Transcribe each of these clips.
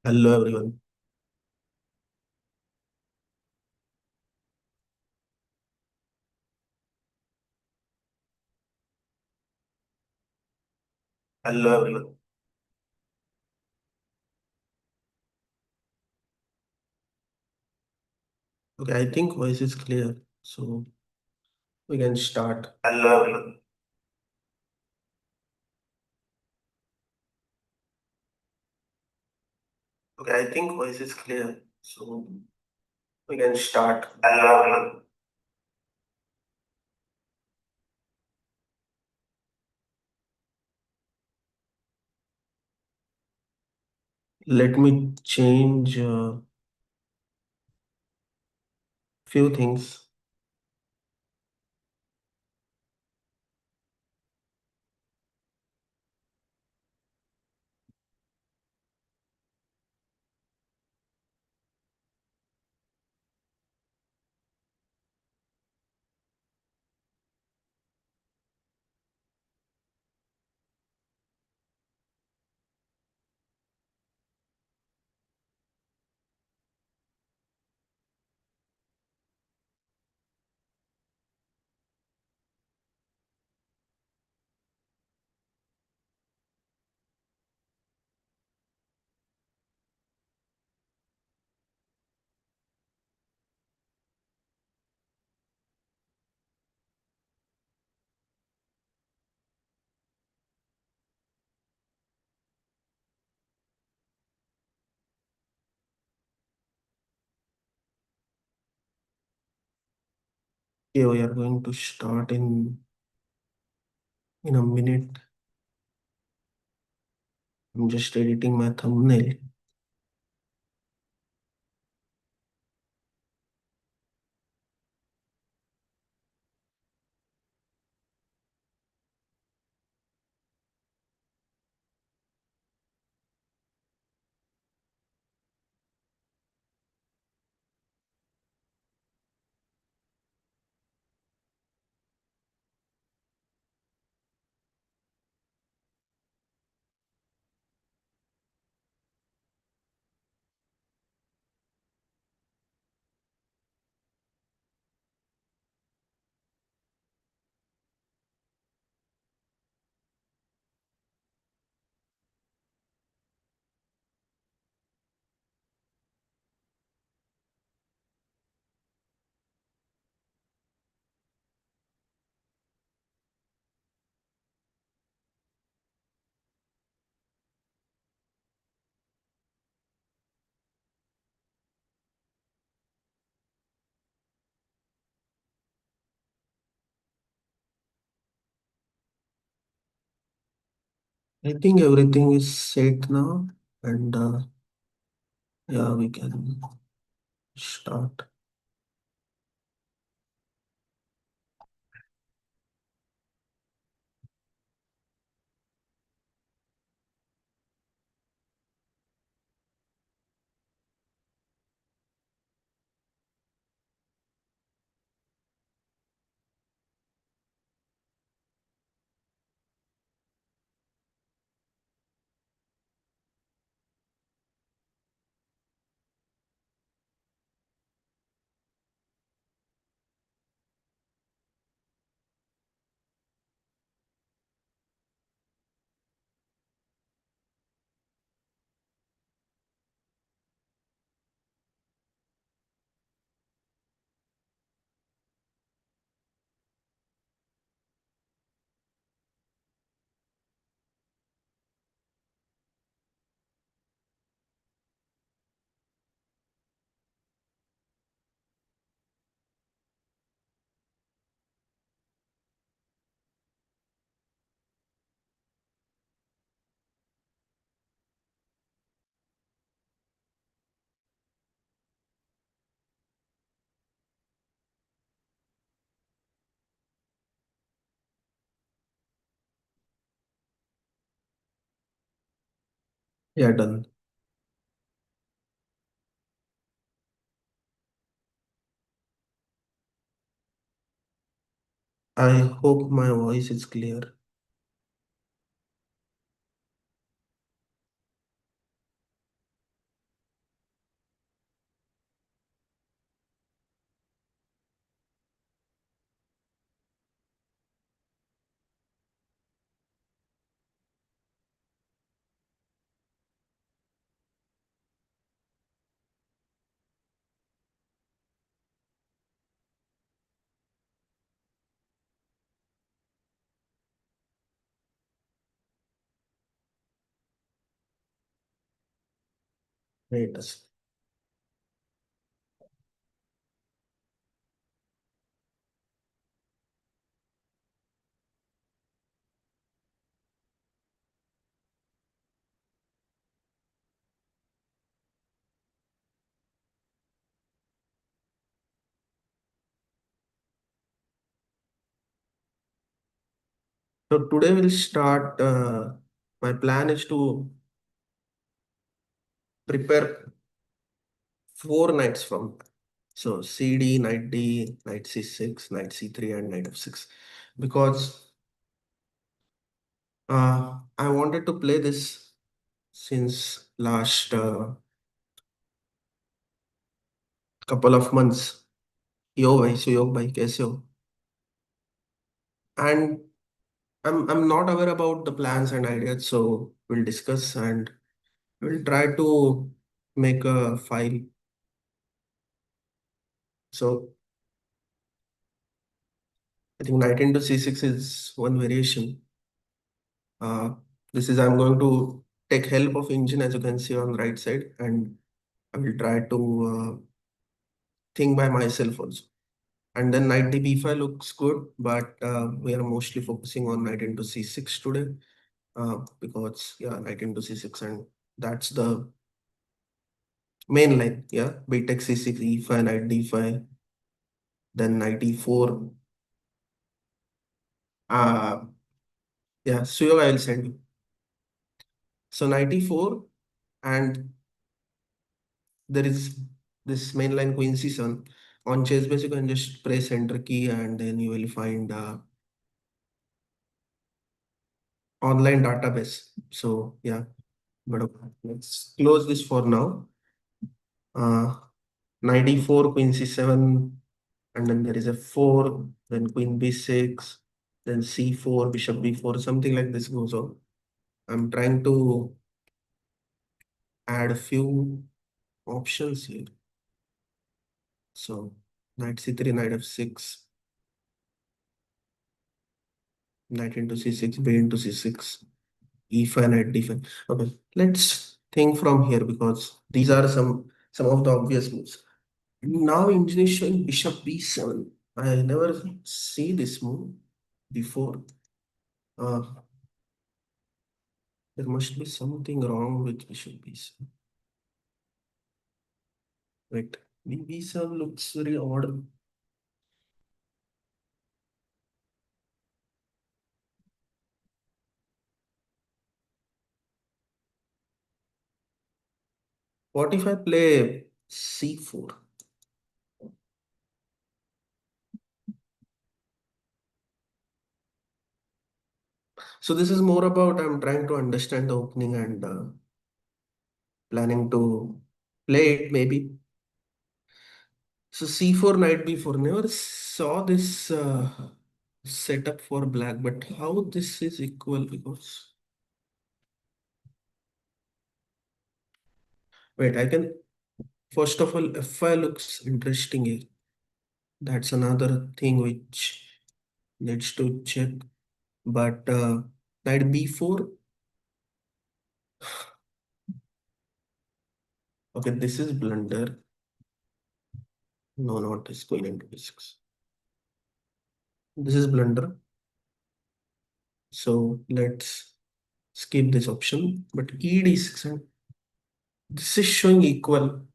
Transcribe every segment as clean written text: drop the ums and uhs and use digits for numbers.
Hello everyone. Hello everyone. Okay, I think voice is clear, so we can start. Hello everyone. Okay, I think voice is clear, so we can start. Hello everyone. Let me change few things. Okay, we are going to start in a minute. I'm just editing my thumbnail. I think everything is set now, and yeah, we can start. Yeah, done. I hope my voice is clear. Wait a sec. So today we'll start. My plan is to prepare 4 knights from. So CD, knight D, knight C6, knight C3, and knight F6. Because I wanted to play this since last couple of months. Yo bhai, Suyog bhai, kaise ho? And I'm not aware about the plans and ideas, so we'll discuss and we'll try to make a file. So I think knight into C6 is one variation. Uh, this is I'm going to take help of engine as you can see on the right side, and I will try to think by myself also. And then knight d b5 looks good, but we are mostly focusing on knight into c6 today, because yeah, knight into c6, and that's the main line. Yeah, b takes c6, e5, knight d5, then knight e4. Uh, yeah, so I will send you. So knight e4, and there is this main line queen c7. On chess base, you can just press enter key, and then you will find online database. So yeah, but let's close this for now. Uh, Knight e4, queen c7, and then there is a 4, then queen b6, then c4, bishop b4, something like this goes on. I'm trying to add a few options here. So knight c3, knight f6, knight into c6, b into c6, e5, knight d5. Okay, let's think from here because these are some of the obvious moves. Now engineer is showing bishop b7. I never see this move before. Uh, there must be something wrong with bishop b7. Wait, b7 looks very odd. What if I play c4? So this is more about I'm trying to understand the opening and planning to play it maybe. So c4, knight b4. Never saw this setup for black, but how this is equal because wait, I can first of all fi looks interesting here. That's another thing which needs to check. But knight b4. Okay, this is blunder. No, not this queen into b6. This is blunder. So let's skip this option. But e d6 and this is showing equal.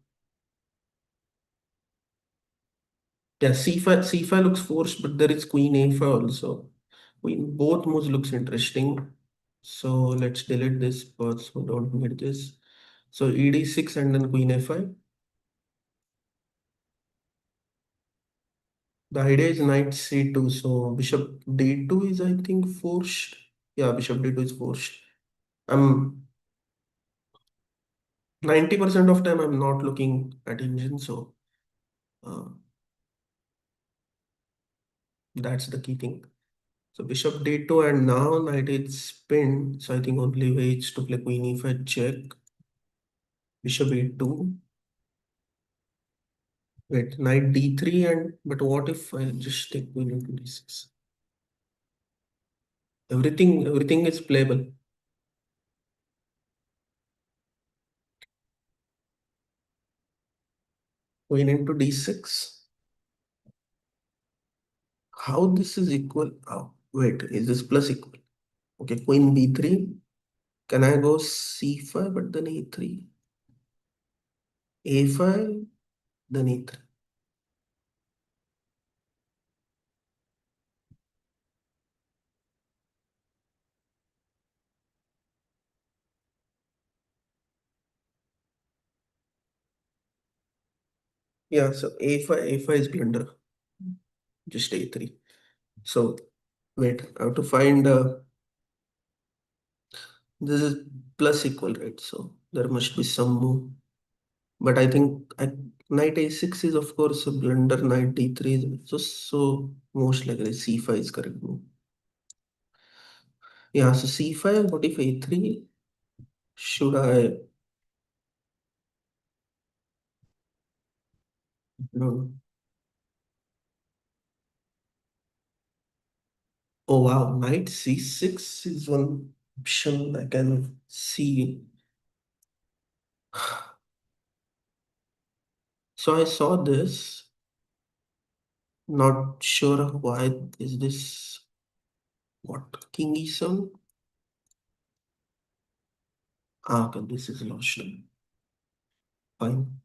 Yeah, c5 looks forced, but there is queen a5 also. Queen both moves looks interesting. So let's delete this because we don't need this. So e d6 and then queen a5. The idea is knight c2, so bishop d2 is I think forced. Yeah, bishop d2 is forced. I'm 90% of time I'm not looking at engine, so uh, that's the key thing. So bishop d2 and now knight is pinned. So I think only way is to play queen e5 check. Bishop e2. Wait, knight d3 and but what if I just take queen into d6? Everything is playable. Queen into d6. How this is equal? Oh, wait, is this plus equal? Okay, queen b3. Can I go c5 but then e3? a5, then e3. Yeah, so a5 is blunder. Just a3. So wait, I have to find this is plus equal, right? So there must be some move. But I think knight a6 is of course a blunder, knight d3 is so most likely c5 is correct move. Yeah, so c5, what if a3? Should I? No. Oh wow, knight c6 is one option I can see. So I saw this, not sure why is this what king e7? Ah, okay, this is lost. Fine.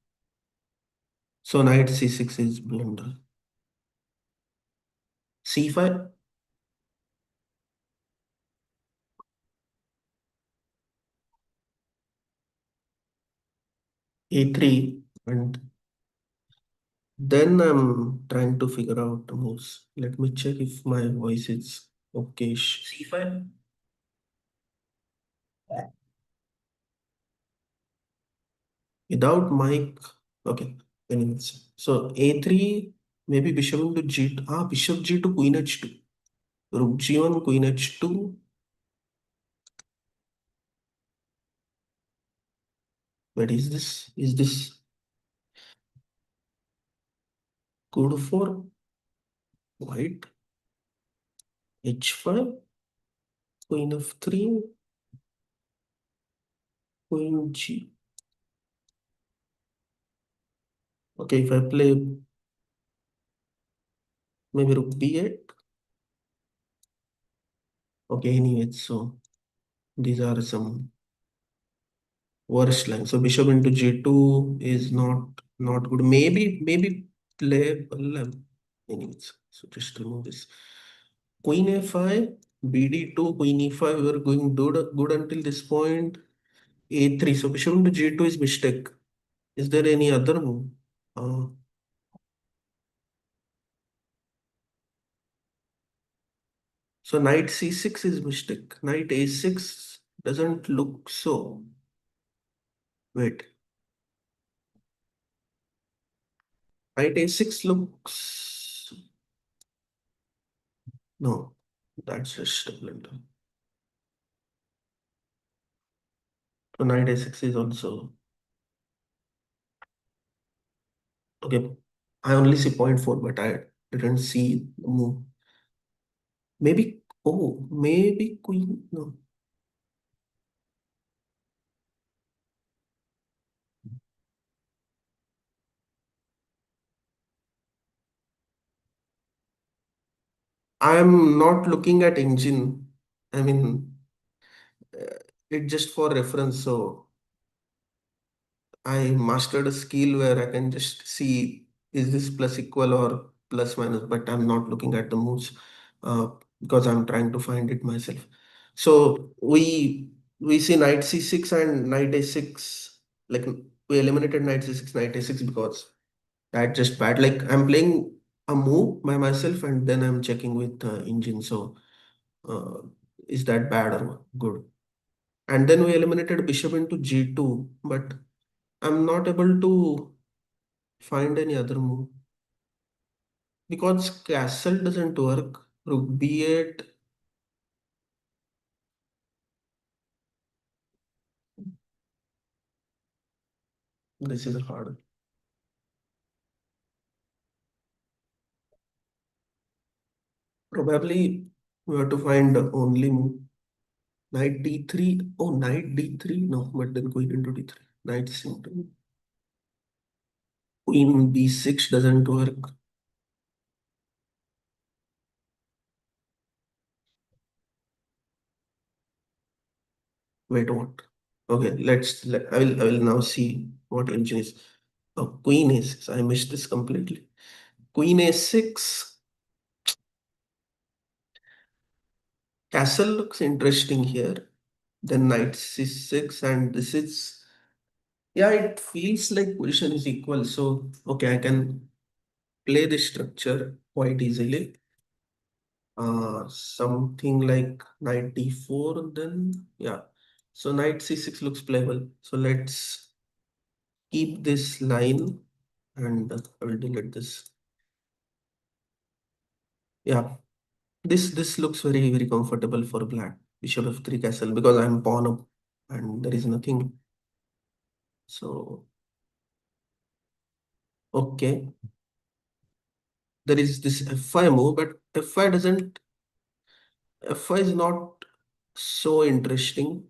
So knight c6 is blunder. c5, a3, and then I'm trying to figure out the moves. Let me check if my voice is okay. C5 without mic. Okay. Anyways, so a3, maybe bishop into g2. Ah, bishop g2, queen h2. Rook g1, queen h2. But is this good for white? H5, queen f3, queen g. Okay, if I play maybe rook b8. Okay, anyway, so these are some worst lines. So bishop into g2 is not good. Maybe play anyways. So just remove this. Queen a5, bd2, queen e5. We're going good until this point. A3. So bishop into g2 is mistake. Is there any other move? Uh, so knight c6 is mistake. Knight a6 doesn't look so. Wait. Knight a6 looks. No, that's just a blunder. So knight a6 is also okay. I only see point 0.4, but I didn't see the move. Maybe, oh, maybe queen. No, I'm not looking at engine. I mean, it just for reference. So I mastered a skill where I can just see is this plus equal or plus minus, but I'm not looking at the moves uh, because I'm trying to find it myself. So we see knight c6 and knight a6. Like we eliminated knight c6, knight a6 because that just bad. Like I'm playing a move by myself and then I'm checking with engine. So uh, is that bad or good? And then we eliminated bishop into g2, but I'm not able to find any other move because castle doesn't work. Rook b8. This is hard. Probably we have to find the only move. Knight d3. Oh, knight d3. No, but then queen into d3. Knight c2. Queen b6 doesn't work. Wait, what? Okay, I will now see what engine is. Oh, Queen a6. I missed this completely. Queen a6. Castle looks interesting here. Then knight c6, and this is, yeah, it feels like position is equal. So okay, I can play this structure quite easily. Something like knight d4, then yeah. So knight c6 looks playable. So let's keep this line, and I will delete this. Yeah, this looks very comfortable for black. Bishop f3 castle, because I'm pawn up and there is nothing. So okay, there is this f5 move, but f5 is not so interesting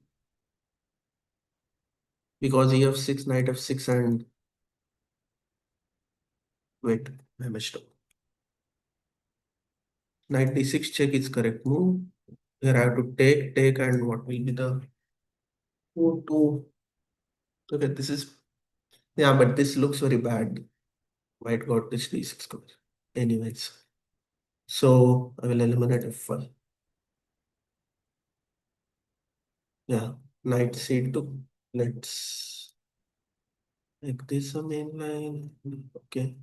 because ef6, knight f6, and wait, I messed up. Knight d6 check is correct move. Here I have to take, and what will be the move to? Okay, this is, yeah, but this looks very bad. White got this d6 cover. Anyways, so I will eliminate f5. Yeah, knight c2. Let's make this a main line. Okay.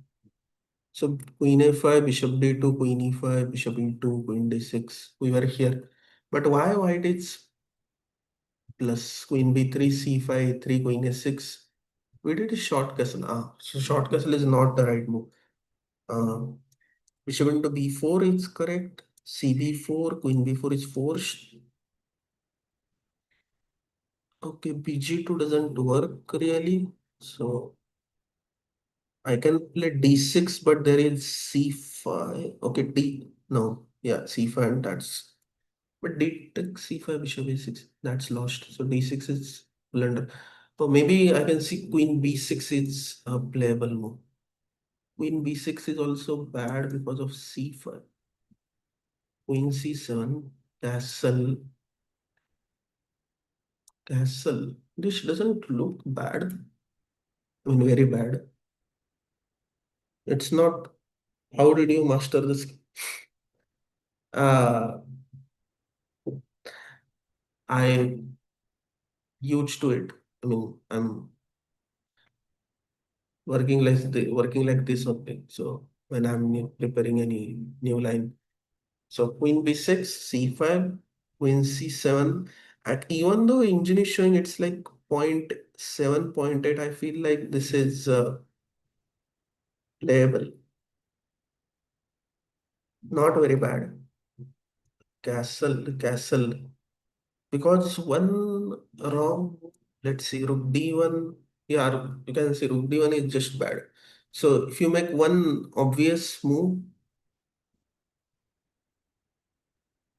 So queen a5, bishop d2, queen e5, bishop e2, queen d6. We were here. But why white is plus queen b3, c5, 3, queen a6? We did a short castle. So short castle is not the right move. Uh, Bishop into b4 is correct. cb4, queen b4 is forced. Okay, bg2 doesn't work really. So I can play d6, but there is c5. Okay, no, yeah, c5, and that's, but d takes c5, bishop a6, that's lost. So d6 is blunder. So maybe I can see queen b6 is a playable move. Queen b6 is also bad because of c5. Queen c7, castle, castle. This doesn't look bad. I mean, very bad. It's not. How did you master this? Uh, I used to it. I mean, I'm working like this only. So when I'm preparing any new line, so queen b6, c5, queen c7. And even though engine is showing it's like point 0.7, point 0.8, I feel like this is playable. Not very bad. Castle. Because one wrong, let's see, rook d1. Yeah, you can see rook d1 is just bad. So if you make one obvious move,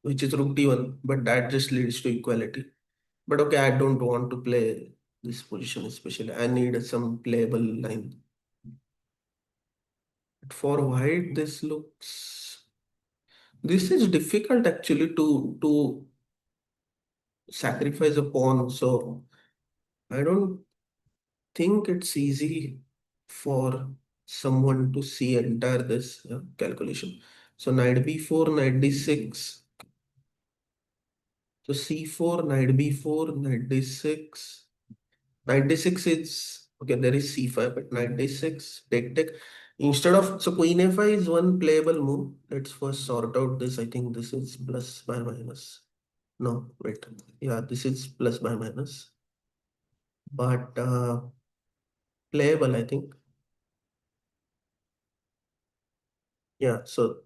which is rook d1, but that just leads to equality. But okay, I don't want to play this position especially. I need some playable line. But for white, this is difficult actually to sacrifice a pawn. So I don't think it's easy for someone to see entire this calculation. So knight b4, knight d6. So c4, knight b4, knight d6. Knight d6 is okay. There is c5, but knight d6, take. Instead of, so queen a5 is one playable move. Let's first sort out this. I think this is plus by minus. No, wait. Yeah, this is plus by minus, but playable, I think. Yeah, so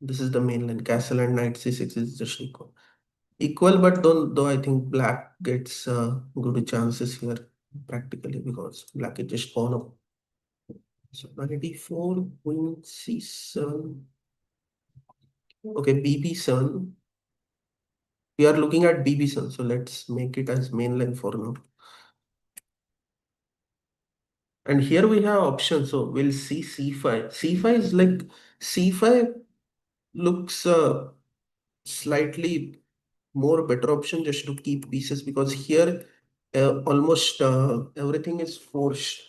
this is the main line. Castle and knight c6 is just equal. Equal, but though I think black gets good chances here practically because black is just pawn up. So knight d4, queen c7. Okay, bb7. We are looking at bb7, so let's make it as main line for now. And here we have options. So we'll see c5. C5 is like c5 looks slightly more better option just to keep pieces because here almost everything is forced.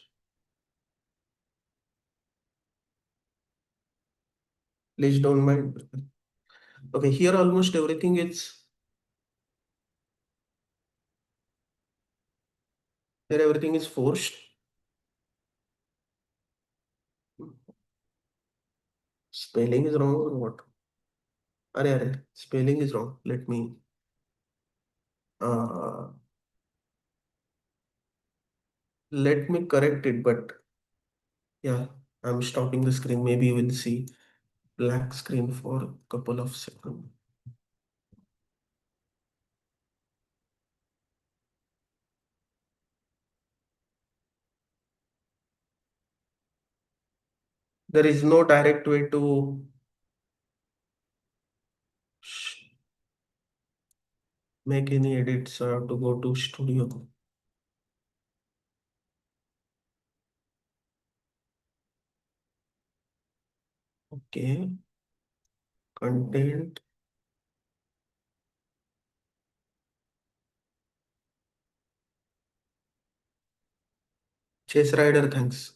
Please don't mind. Okay, here almost everything is here everything is forced. Spelling is wrong or what? Spelling is wrong. Uh, let me correct it. But yeah, I'm stopping the screen. Maybe you will see black screen for a couple of seconds. There is no direct way to sh- make any edits. I have to go to studio. Okay, content. Chase Rider, thanks.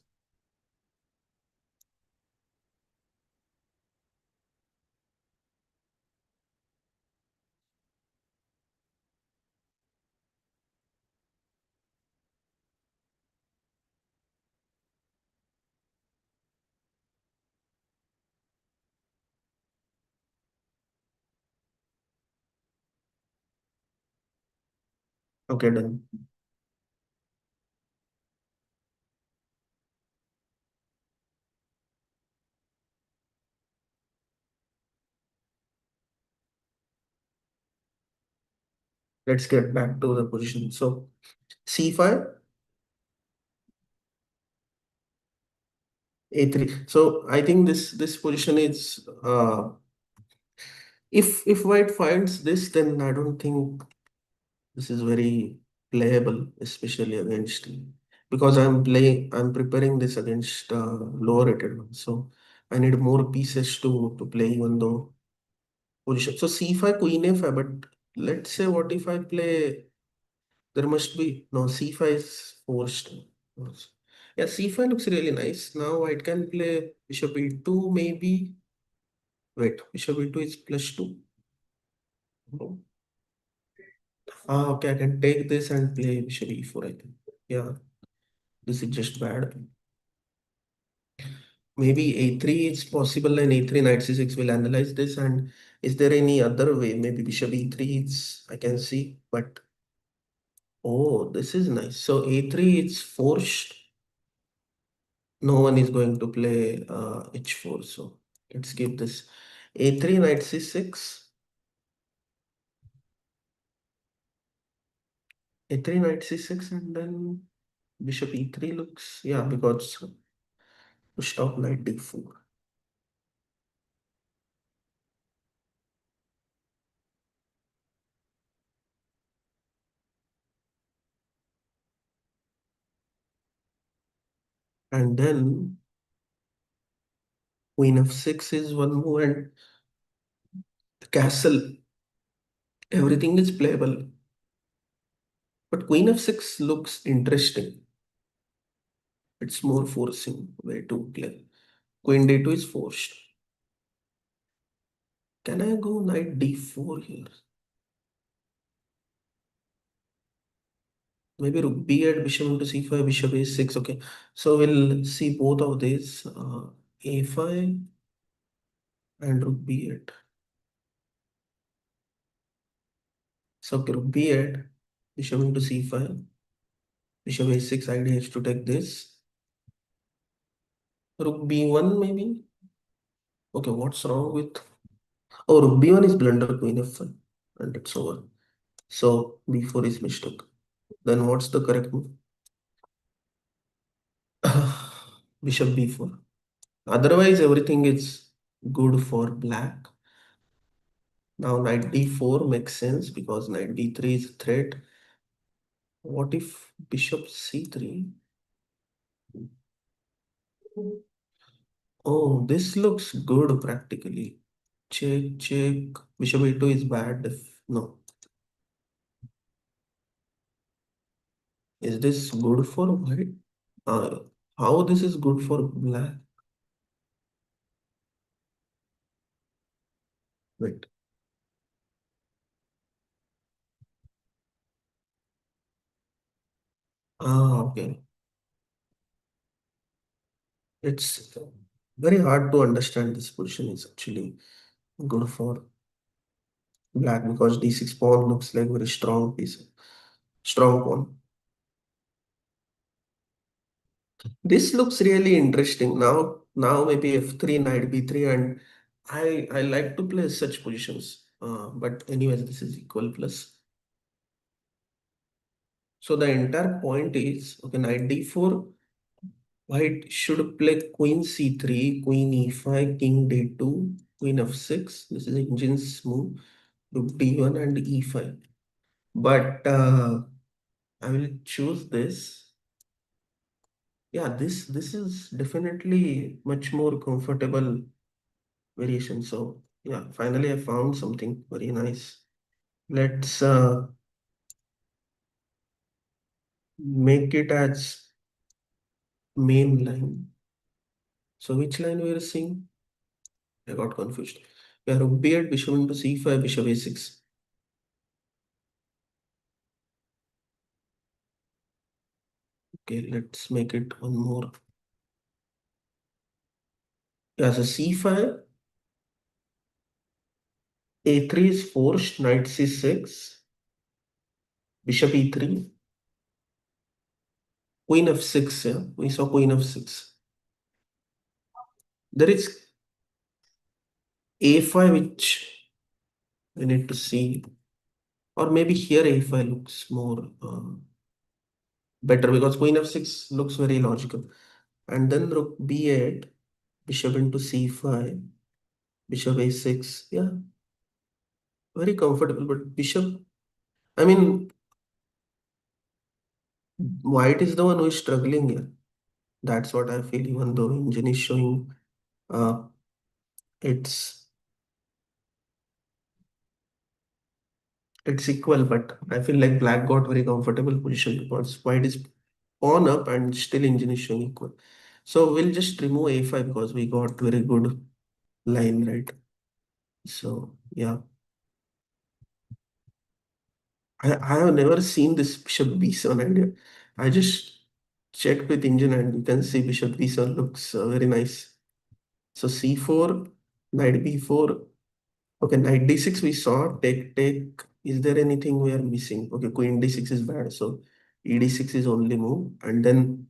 Okay, done. Let's get back to the position. So C5, A3. So I think this position is if white finds this, then I don't think this is very playable, especially against because I'm preparing this against lower rated ones. So I need more pieces to play even though position. So C5, Queen A5, but let's say what if I play there must be no C5 is forced. Yeah, C5 looks really nice. Now I can play Bishop E2 maybe. Wait, Bishop E2 is +2. No. Ah, okay, I can take this and play Bishop E4, I think. Yeah, this is just bad. Maybe A3 is possible and A3 knight C6 will analyze this. And is there any other way? Maybe Bishop E3 is I can see, but oh, this is nice. So A3 is forced. No one is going to play H4. So let's keep this. A3 knight C6. A3 knight C6 and then Bishop E3 looks, yeah, because to stop knight D4. And then Queen F6 is one move and the castle. Everything is playable. But Queen F6 looks interesting. It's more forcing way to play. Queen D2 is forced. Can I go knight D4 here? Maybe rook B8, bishop into C5, bishop A6. Okay, so we'll see both of these A5 and rook B8. So okay, rook B8, bishop into C5, bishop A6. Idea is to take this. Rook B1 maybe. Okay, what's wrong with? Oh, rook B1 is blunder, queen F1, and it's over. So B4 is mistake. Then what's the correct move? Bishop B4. Otherwise, everything is good for black. Now knight D4 makes sense because knight D3 is a threat. What if bishop C3? Oh, this looks good practically. Check, check. Bishop a2 is bad. No. Is this good for white? Uh, how this is good for black? Wait. Ah, okay. It's very hard to understand this position is actually good for black because d6 pawn looks like very strong piece. Strong pawn. This looks really interesting. Now maybe f3, knight b3, and I like to play such positions. But anyways, this is equal plus. So the entire point is okay, knight d4. White should play queen c3, queen e5, king d2, queen f6. This is engine's move. Rook d1 and e5. But I will choose this. Yeah, this is definitely much more comfortable variation. So yeah, finally I found something very nice. Let's make it as main line. So which line we are seeing? I got confused. Yeah, rook b8, bishop into c5, bishop a6. Okay, let's make it one more. Yeah, so c5, a3 is forced, knight c6, bishop e3, queen f6. Yeah, we saw queen f6. There is a5 which we need to see, or maybe here a5 looks more better because queen f6 looks very logical. And then rook b8, bishop into c5, bishop a6. Yeah, very comfortable. But bishop, I mean, white is the one who is struggling here. That's what I feel, even though engine is showing uh, it's it's equal, but I feel like black got very comfortable position because white is pawn up and still engine is showing equal. So we'll just remove a5 because we got very good line, right? So yeah, I have never seen this bishop b7 idea. I just checked with engine and you can see bishop b7 looks very nice. So c4, knight b4. Okay, knight d6 we saw. Take, take. Is there anything we are missing? Okay, queen d6 is bad. So e d6 is only move. And then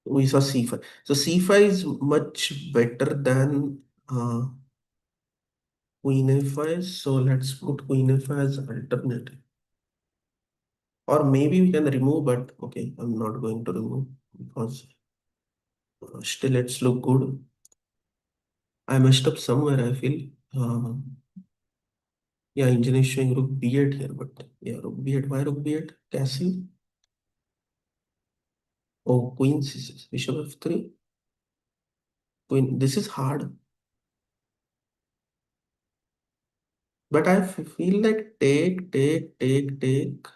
we saw c5. So c5 is much better than queen a5. So let's put queen a5 as alternative. Or maybe we can remove, but okay, I'm not going to remove because still it's look good. I messed up somewhere, I feel. Yeah, engine is showing rook b8 here, but yeah, rook b8. Why rook b8? Castle. Oh, queen c6, bishop f3. Queen. This is hard, but I feel like take, take, take, take,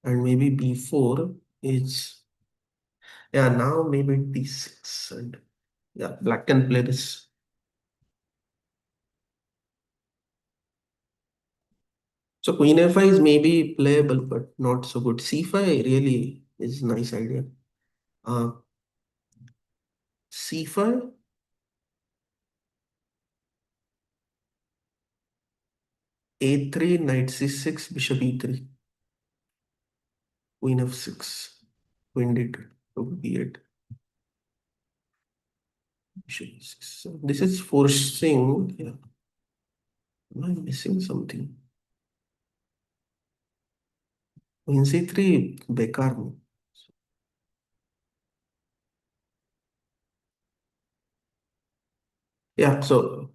and maybe b4 is yeah. Now maybe d6 and yeah, black can play this. So queen f5 is maybe playable, but not so good. c5 really is nice idea. Uh, c5, a3, knight c6, bishop e3, queen f6, queen d2, rook b8, bishop e6. So this is forcing. Yeah, am I missing something? Queen c3, bekar move. Yeah, so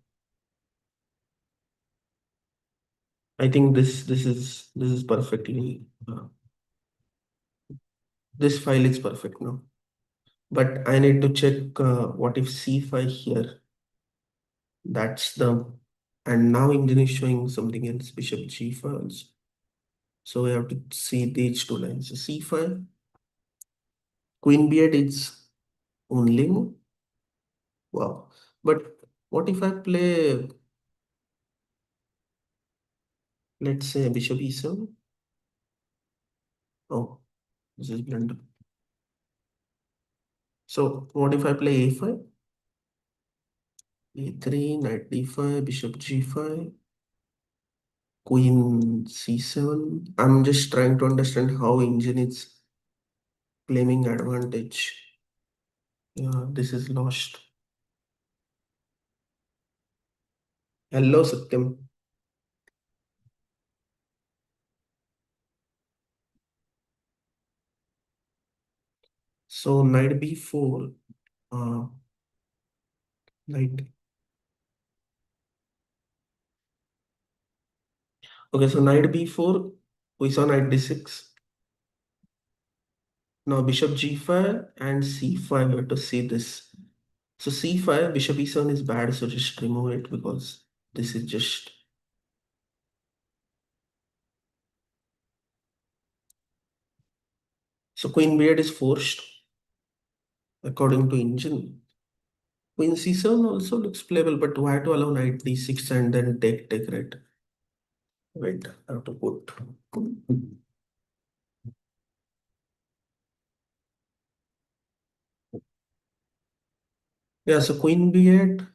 I think this is perfectly this file is perfect now. But I need to check what if c5 here. That's the and now engine is showing something else. Bishop g5 also. So we have to see these two lines. So c5, queen b8 is only move. Wow. But what if I play, let's say, bishop e7? Oh, this is blunder. So what if I play a5? a3, knight d5, bishop g5, queen c7. I'm just trying to understand how engine is claiming advantage. Yeah, this is lost. Hello, Satyam. So knight b4, uh, knight. Okay, so knight b4, we saw knight d6. Now bishop g5 and c5, we have to see this. So c5, bishop e7 is bad, so just remove it because this is just. So queen b8 is forced according to engine. Queen c7 also looks playable, but why to allow knight d6 and then take, right? Wait, I have to put. Yeah, so queen b8,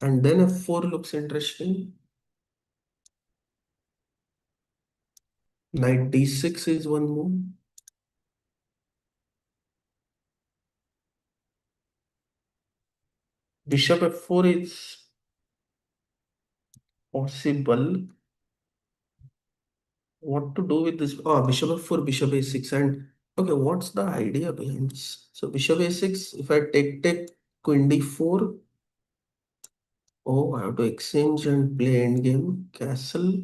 and then f4 looks interesting. Knight d6 is one move. Bishop f4 is possible. What to do with this? Oh, bishop f4, bishop a6, and okay, what's the idea behind this? So bishop a6, if I take queen d4, oh, I have to exchange and play endgame. Castle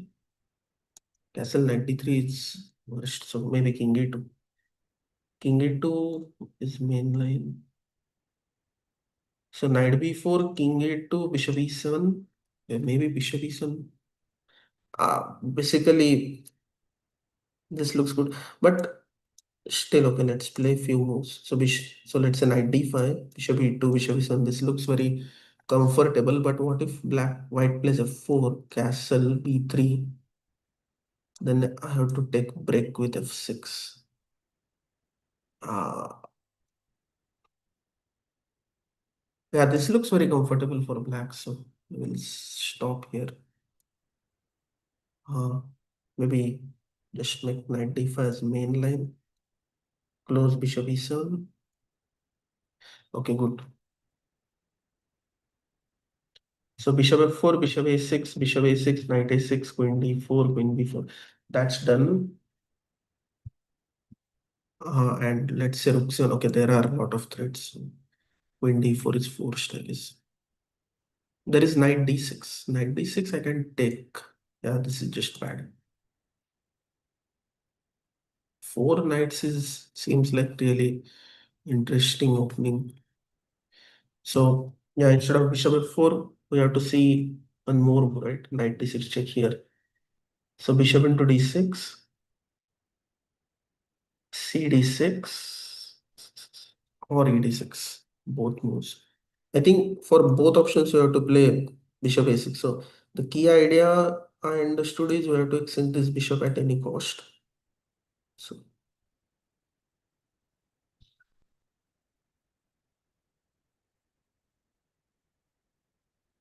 knight d3 is worst, so maybe king e2. King e2 is main line. So knight b4, king e2, bishop e7, yeah, maybe bishop e7. Basically, this looks good, but still okay. Let's play few moves. So let's say knight d5, bishop e2, bishop e7. This looks very comfortable. But what if white plays f4, castle b3? Then I have to take break with f6. Uh, yeah, this looks very comfortable for black. So we'll stop here. Uh, Maybe just make knight d5 as main line. Close bishop e7. Okay, good. So bishop f4, bishop a6, knight a6, queen d4, queen b4. That's done. And let's say rook c1. Okay, there are a lot of threats. So queen d4 is forced, I guess. There is knight d6. Knight d6 I can take. Yeah, this is just bad. Four knights is seems like really interesting opening. So yeah, instead of bishop f4, we have to see one more move, right? Knight d6 check here. So bishop into d6, c d6, or e d6, both moves. I think for both options you have to play bishop a6. So the key idea I understood is we have to extend this bishop at any cost. So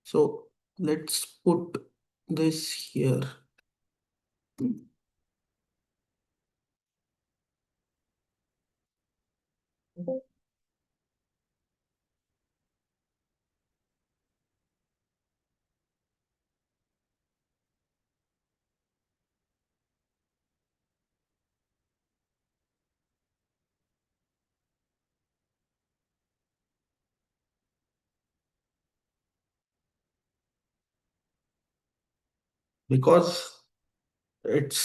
so let's put this here. because it's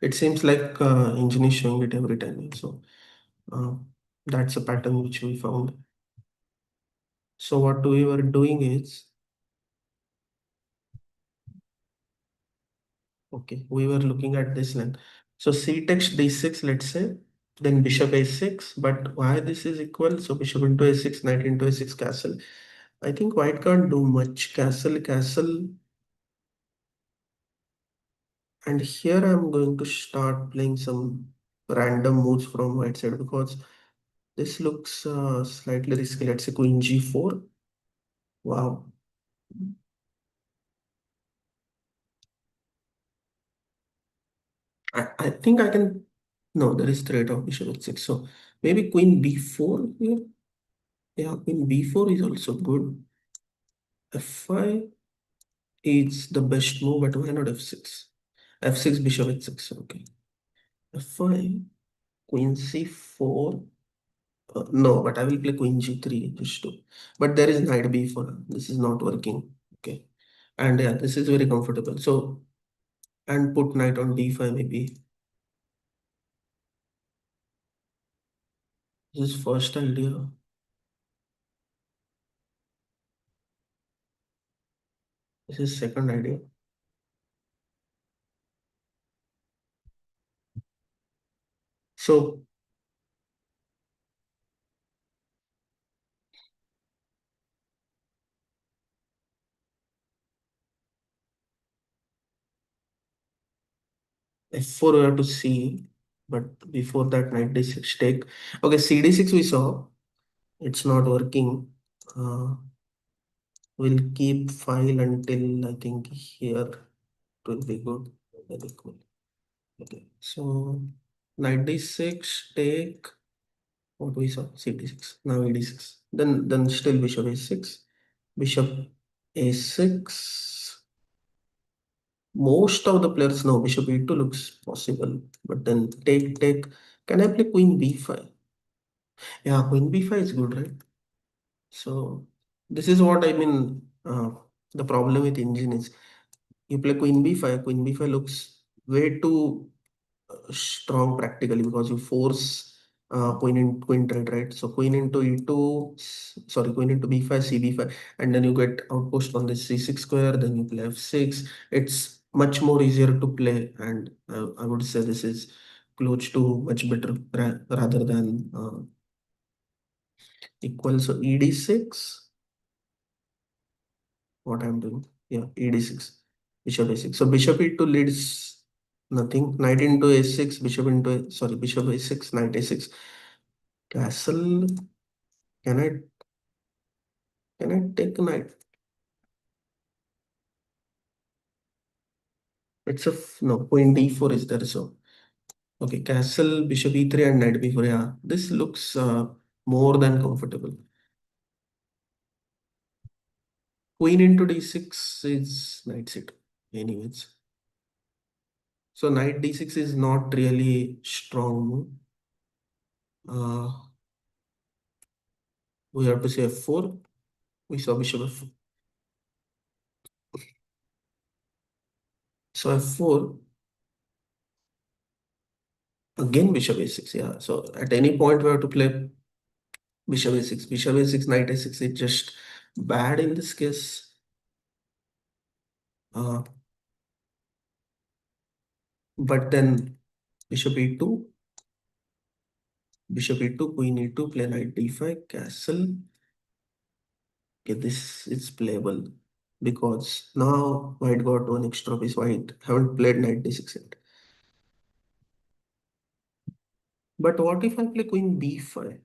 it seems like engine is showing it every time. So uh, that's a pattern which we found. So what we were doing is, okay, we were looking at this line. So c takes d6, let's say, then bishop a6. But why this is equal? So bishop into a6, knight into a6, castle. I think white can't do much. Castle, castle. And here I'm going to start playing some random moves from white side because this looks slightly risky. Let's say queen g4. Wow. I think I can. No, there is threat of bishop h6. So maybe queen b4 here. Yeah, queen b4 is also good. f5 is the best move, but why not f6? f6, bishop h6. Okay. f5, queen c4. No, but I will play queen g3 just to. But there is knight b4. This is not working. Okay. And yeah, this is very comfortable. So, and put knight on d5 maybe. This is first idea. This is second idea. So, f4 we have to see. But before that, knight d6 take. Okay, cd6 we saw. It's not working. We'll keep file until I think here it will be good. Very cool. Okay, so knight d6 take. What we saw? C6. Now e6. Then still bishop a6. Bishop a6. Most of the players know bishop e2 looks possible, but then take. Can I play queen b5? Yeah, queen b5 is good, right? So this is what I mean. The problem with engine is you play queen b5. Queen b5 looks way too strong practically because you force queen trade, right? So queen into e2, sorry, queen into b5, cb5, and then you get outpost on the c6 square. Then you play f6. It's much more easier to play, and I would say this is close to much better rather than equal. So ed6, what I'm doing? Yeah, ed6, bishop a6. So bishop e2 leads nothing. Knight into a6, bishop into sorry, bishop a6, knight a6. Castle. Can I take knight? It's a no, queen d4 is there. So okay, castle, bishop e3 and knight b4. Yeah, this looks more than comfortable. Queen into d6 is knight c2. Anyways, so knight d6 is not really strong move. We have to say f4. We saw bishop f4. So f4 again bishop a6. Yeah. So at any point we have to play bishop a6. Bishop a6, knight a6 is just bad in this case. Uh, but then bishop e2, bishop e2, queen e2, play knight d5, castle. Okay, this is playable because now white got one extra piece. White haven't played knight d6 yet. But what if I play queen b5?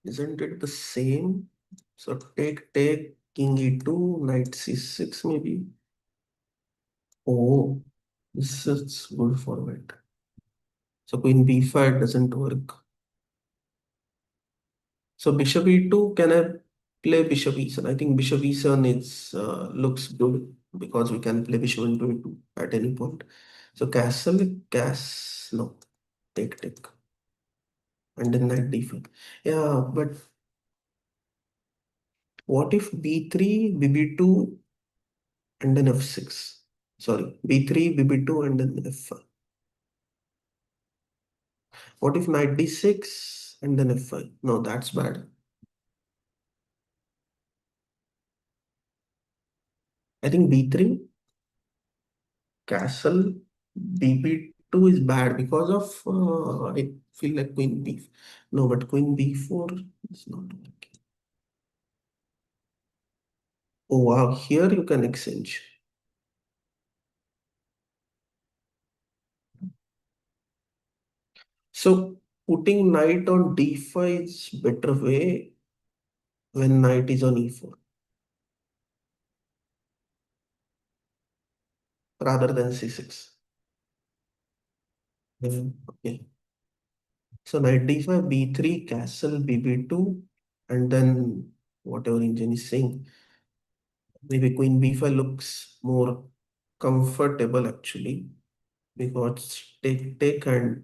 Isn't it the same? So take, king e2, knight c6 maybe. Oh, this is good for white. So queen b5 doesn't work. So bishop e2, can I play bishop e7? I think bishop e7 is looks good because we can play bishop into e2 at any point. So castle, no, take, and then knight d5. Yeah, but what if b3, bb2, and then f6? Sorry, b3, bb2, and then f5. What if knight d6 and then f5? No, that's bad. I think b3, castle, bb2 is bad because of, I feel like queen b. No, but queen b4 is not working. Oh wow, here you can exchange. So putting knight on d5 is better way when knight is on e4 rather than c6. Okay. So knight d5, b3, castle, bb2, and then whatever engine is saying. Maybe queen b5 looks more comfortable actually because take and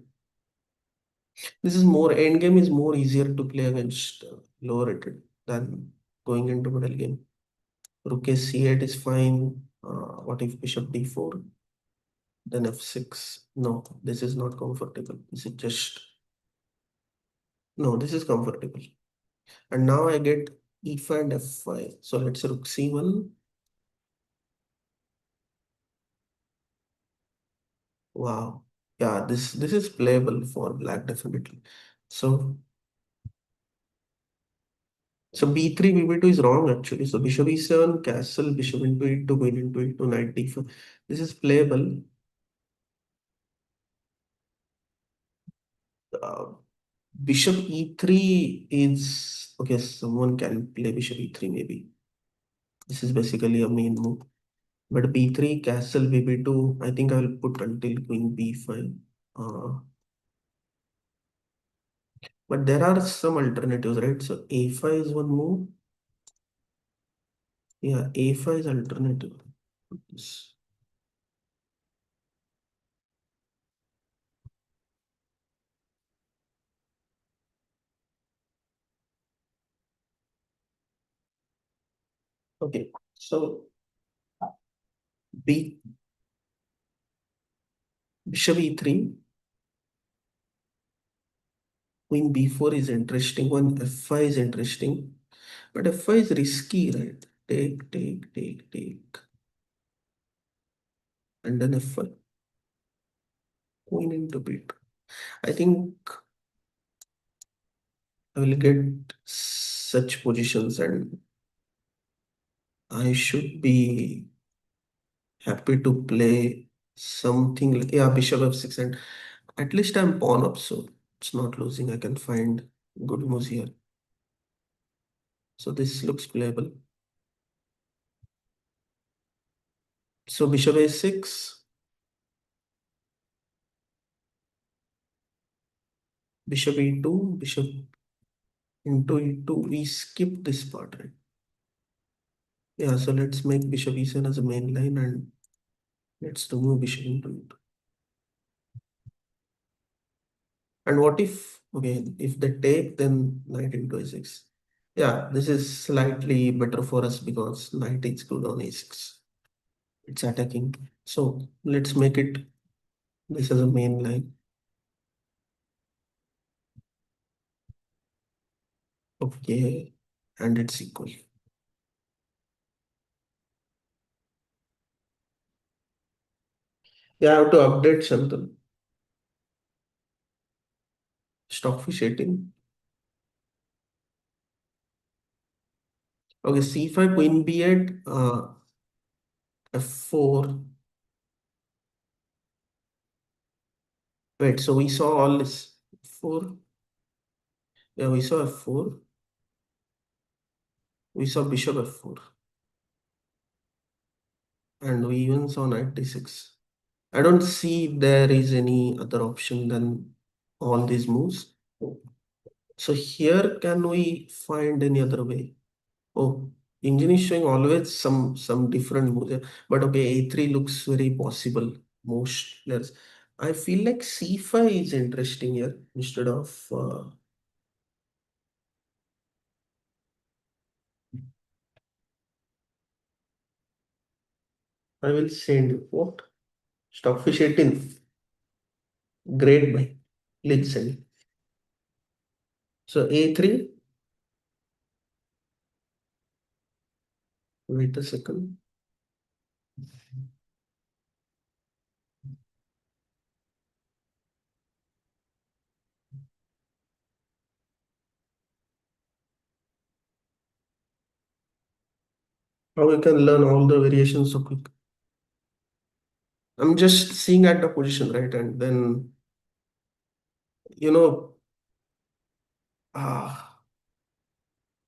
this is more endgame is more easier to play against lower rated than going into middle game. Rook a c8 is fine. What if bishop d4? Then f6. No, this is not comfortable. This is just no. This is comfortable. And now I get e5 and f5. So let's say rook c1. Wow. Yeah, this is playable for black definitely. So so b3 bb2 is wrong actually. So bishop e7, castle, bishop into e2, queen into e2, knight d4. This is playable. Uh, Bishop e3 is okay. Someone can play bishop e3 maybe. This is basically a main move. But b3, castle, bb2, I think I'll put until queen b5. Uh, but there are some alternatives, right? So a5 is one move. Yeah, a5 is alternative. Yes. Okay, so b bishop e3, queen b4 is interesting. One f5 is interesting, but f5 is risky, right? Take, and then f5, queen into b2. I think I will get such positions and I should be happy to play something like, yeah, bishop f6, and at least I'm pawn up, so it's not losing. I can find good moves here. So this looks playable. So bishop a6, bishop e2, bishop into e2. We skip this part, right? Yeah, so let's make bishop e7 as a main line and let's remove bishop into e2. And what if, okay, if they take, then knight into a6. Yeah, this is slightly better for us because knight is good on a6. It's attacking. So let's make it this as a main line. Okay, and it's equal. Yeah, I have to update something. Stockfish 18. Okay, c5, queen b8, f4. Wait, so we saw all this. F4. Yeah, we saw f4. We saw bishop f4. And we even saw knight d6. I don't see there is any other option than all these moves. So here can we find any other way? Oh, engine is showing always some different moves. But okay, a3 looks very possible. Most players. I feel like c5 is interesting here instead of I will send you. What? Stockfish 18. Great buy. Let's send. So A3, wait a second. How you can learn all the variations so quick. I'm just seeing at the position, right? And then, you know, ah,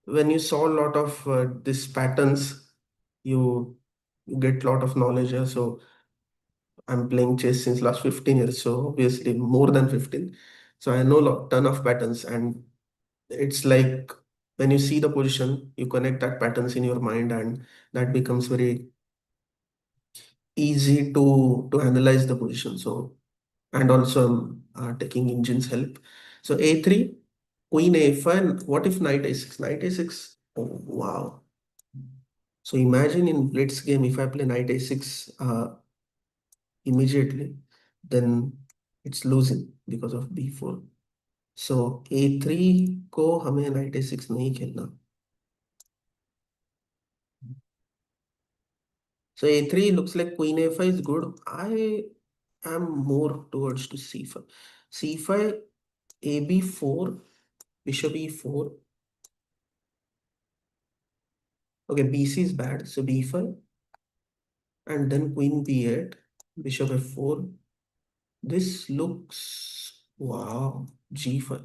when you saw a lot of these patterns, you, you get a lot of knowledge. Yeah? So I'm playing chess since last 15 years, so obviously more than 15. So I know a ton of patterns, and it's like when you see the position, you connect that patterns in your mind, and that becomes very easy to analyze the position. So and also I'm taking engine's help. So A3, Queen A5. What if Knight A6? Knight A6. Oh wow! So imagine in Blitz game, if I play Knight A6 immediately, then it's losing because of B4. So A3 को हमें Knight A6 नहीं खेलना. So A3 looks like Queen A5 is good. I am more towards to C5. C5, AB4, Bishop E4. Okay, BC is bad. So B5 and then Queen B8, Bishop F4. This looks wow. G5.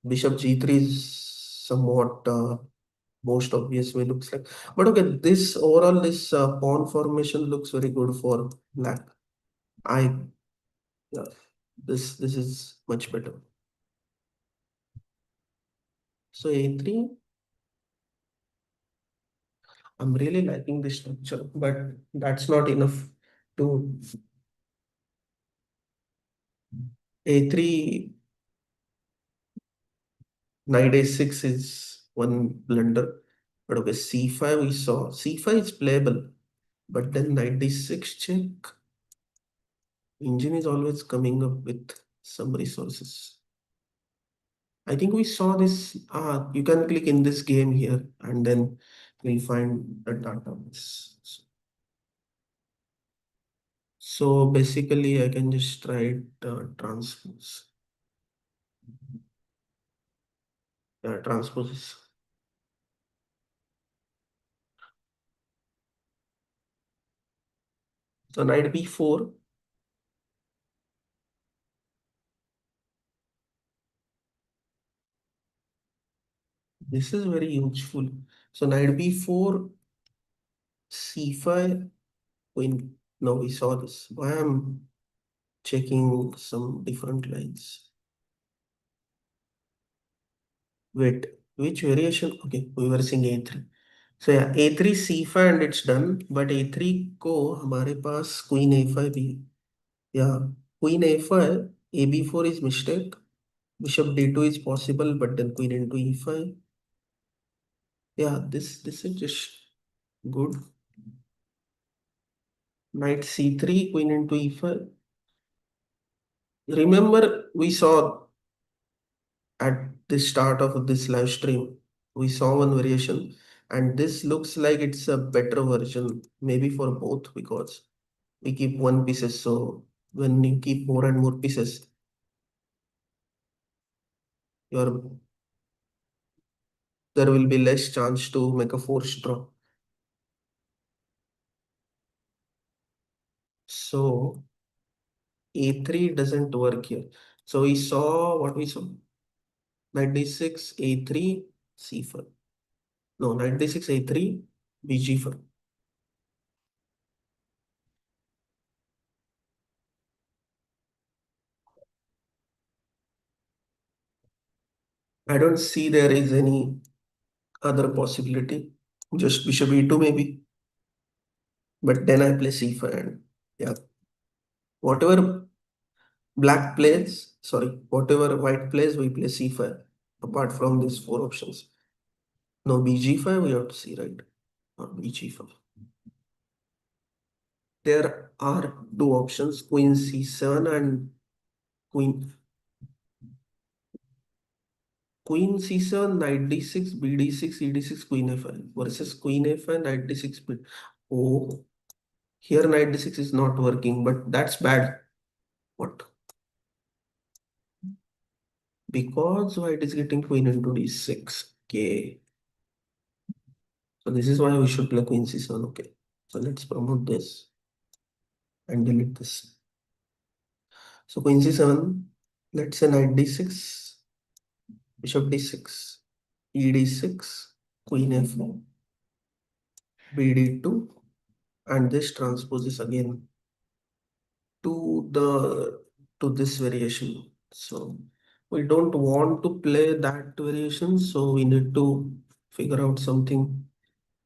Bishop G3 is somewhat most obvious way looks like. But okay, this overall this pawn formation looks very good for black. I yeah, this is much better. So A3, I'm really liking this structure, but that's not enough to A3. Knight A6 is one blunder. But okay, C5 we saw. C5 is playable, but then Knight D6 check. Engine is always coming up with some resources. I think we saw this. You can click in this game here, and then we'll find the database. So basically, I can just try transpose. Transpose. So knight b4. This is very useful. So knight b4, c5, queen. No, we saw this. Why I'm checking some different lines. Wait, which variation? Okay, we were seeing a3. So yeah, a3 c5 and it's done. But a3 को हमारे पास queen a5 भी. Yeah, queen a5, ab4 is mistake. Bishop d2 is possible, but then queen into e5. Yeah, this is just good. Knight c3, queen into e5. Remember, we saw at the start of this live stream, we saw one variation, and this looks like it's a better version, maybe for both, because we keep one pieces. So when you keep more and more pieces, your there will be less chance to make a forced draw. So a3 doesn't work here. So we saw what we saw. Knight d6, a3, c4. No, knight d6, a3, bg4. I don't see there is any other possibility. Just bishop e2 maybe. But then I play c5 and yeah. Whatever black plays, sorry, whatever white plays, we play c5. Apart from these four options. No, bg5 we have to see, right? bg5. There are two options, queen c7 and queen queen c7, knight d6, bd6, ed6, queen f5 versus queen f5, knight d6. Oh, here knight d6 is not working, but that's bad. What? Because white is getting queen into d6. Okay. So this is why we should play queen c7. Okay. So let's promote this and delete this. So queen c7, let's say knight d6, bishop d6, ed6, queen f4, bd2, and this transposes again to this variation. So we don't want to play that variation, so we need to figure out something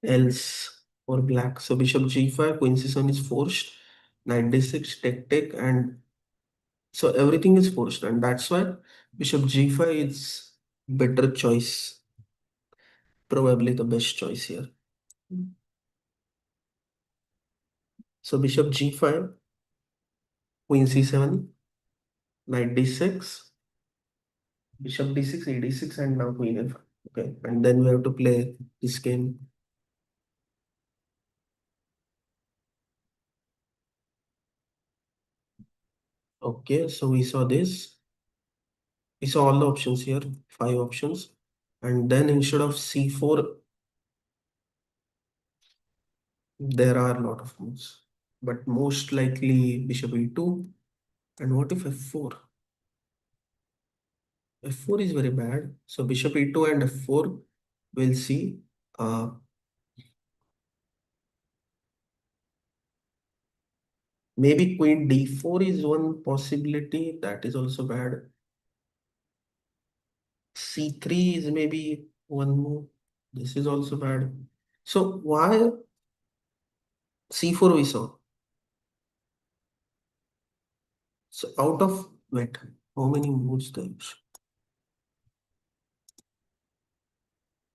else for black. So bishop g5, queen c7 is forced, knight d6, take, and so everything is forced, and that's why bishop g5 is better choice, probably the best choice here. So bishop g5, queen c7, knight d6, bishop d6, e6, and now queen f5. Okay, and then we have to play this game. Okay, so we saw this. We saw all the options here, 5 options. And then instead of c4, there are a lot of moves. But most likely bishop e2. And what if f4? F4 is very bad. So bishop e2 and f4, we'll see. Uh, Maybe queen d4 is one possibility. That is also bad. C3 is maybe one move. This is also bad. So why c4 we saw? So out of, wait, how many moves there is?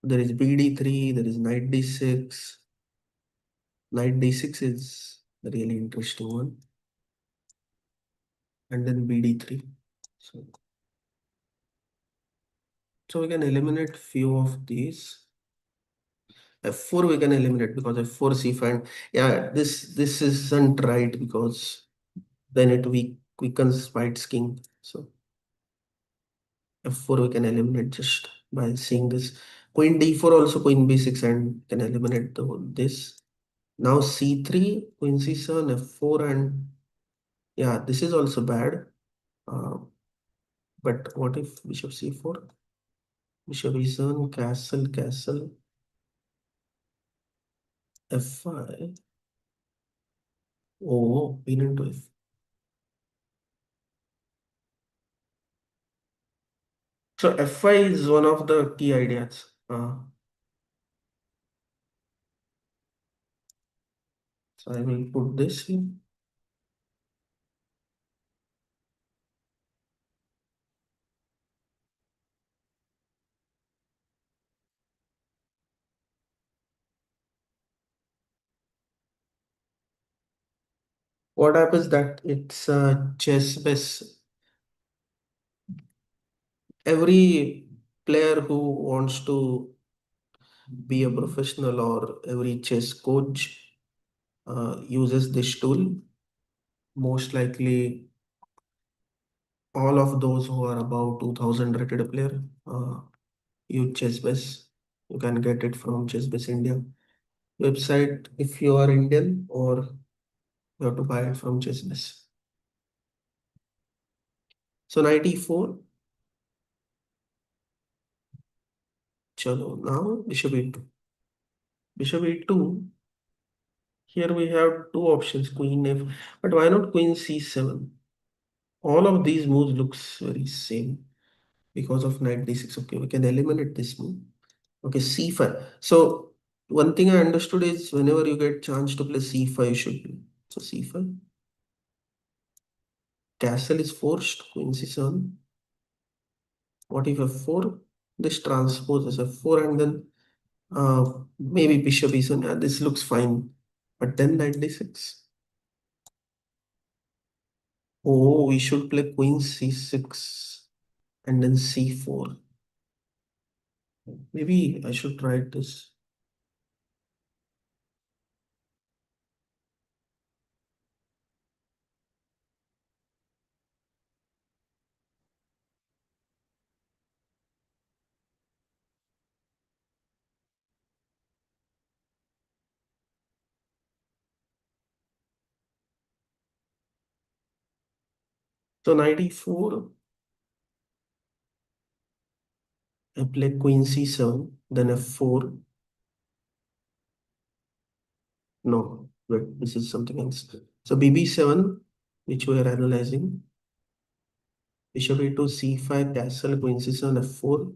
There is bd3, there is knight d6. Knight d6 is a really interesting one. And then bd3. So we can eliminate few of these. F4 we can eliminate because F4 C5. Yeah, this isn't right because then it weakens white's king. So F4 we can eliminate just by seeing this. Queen D4 also queen B6 and can eliminate this. Now C3, queen C7, F4 and yeah, this is also bad. Uh, but what if bishop C4? Bishop E7, castle, F5. Oh, queen into F. So F5 is one of the key ideas. So I will put this in. What happens that it's chess base. Every player who wants to be a professional or every chess coach uses this tool. Most likely, all of those who are above 2000 rated player use chess base. You can get it from chess base India website if you are Indian, or you have to buy it from chess base. So knight e4. Chalo, now bishop e2. Bishop e2. Here we have two options, queen f, but why not queen c7? All of these moves looks very same because of knight d6. Okay, we can eliminate this move. Okay, c5. So one thing I understood is whenever you get chance to play c5, you should play. So c5. Castle is forced, queen c7. What if f4? This transposes f4 and then Maybe bishop e7. Yeah, this looks fine. But then knight d6. Oh, we should play queen c6 and then c4. Maybe I should try this. So knight e4, I play queen c7, then f4. No, wait, this is something else. So bb7, which we are analyzing. Bishop e2, c5, castle, queen c7, f4.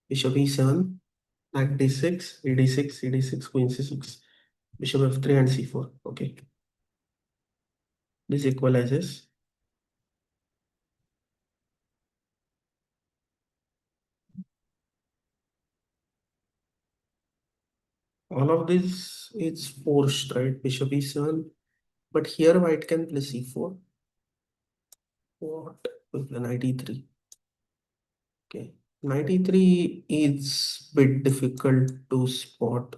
Bishop e7, knight d6, ed6, ed6, queen c6. Bishop f3 and c4. Okay, this equalizes. All of this is forced, right? Bishop e7. But here white can play c4. What? We play knight e3. Okay. Knight e3 is bit difficult to spot.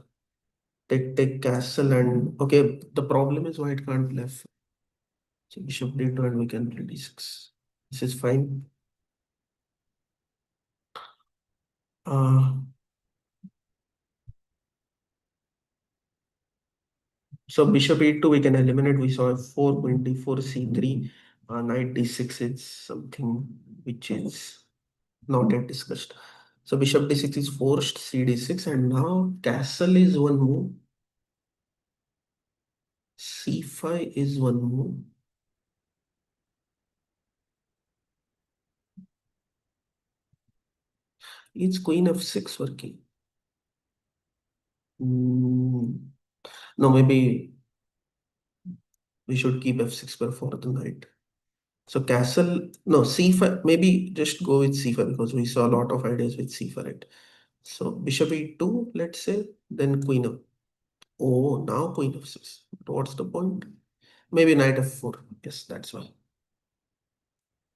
Take castle and okay. The problem is white can't play f. So bishop d2 and we can play d6. This is fine. Uh, so bishop e2 we can eliminate. We saw f4, queen d4, c3. Knight d6 is something which is not yet discussed. So bishop d6 is forced, c d6, and now castle is one move. C5 is one move. Is queen f6 working? Hmm. No, maybe we should keep f6 for the knight. So castle, no, c5, maybe just go with c5 because we saw a lot of ideas with c5, right? So bishop e2, let's say, then queen up. Oh, now queen f6. But what's the point? Maybe knight f4. Yes, that's why.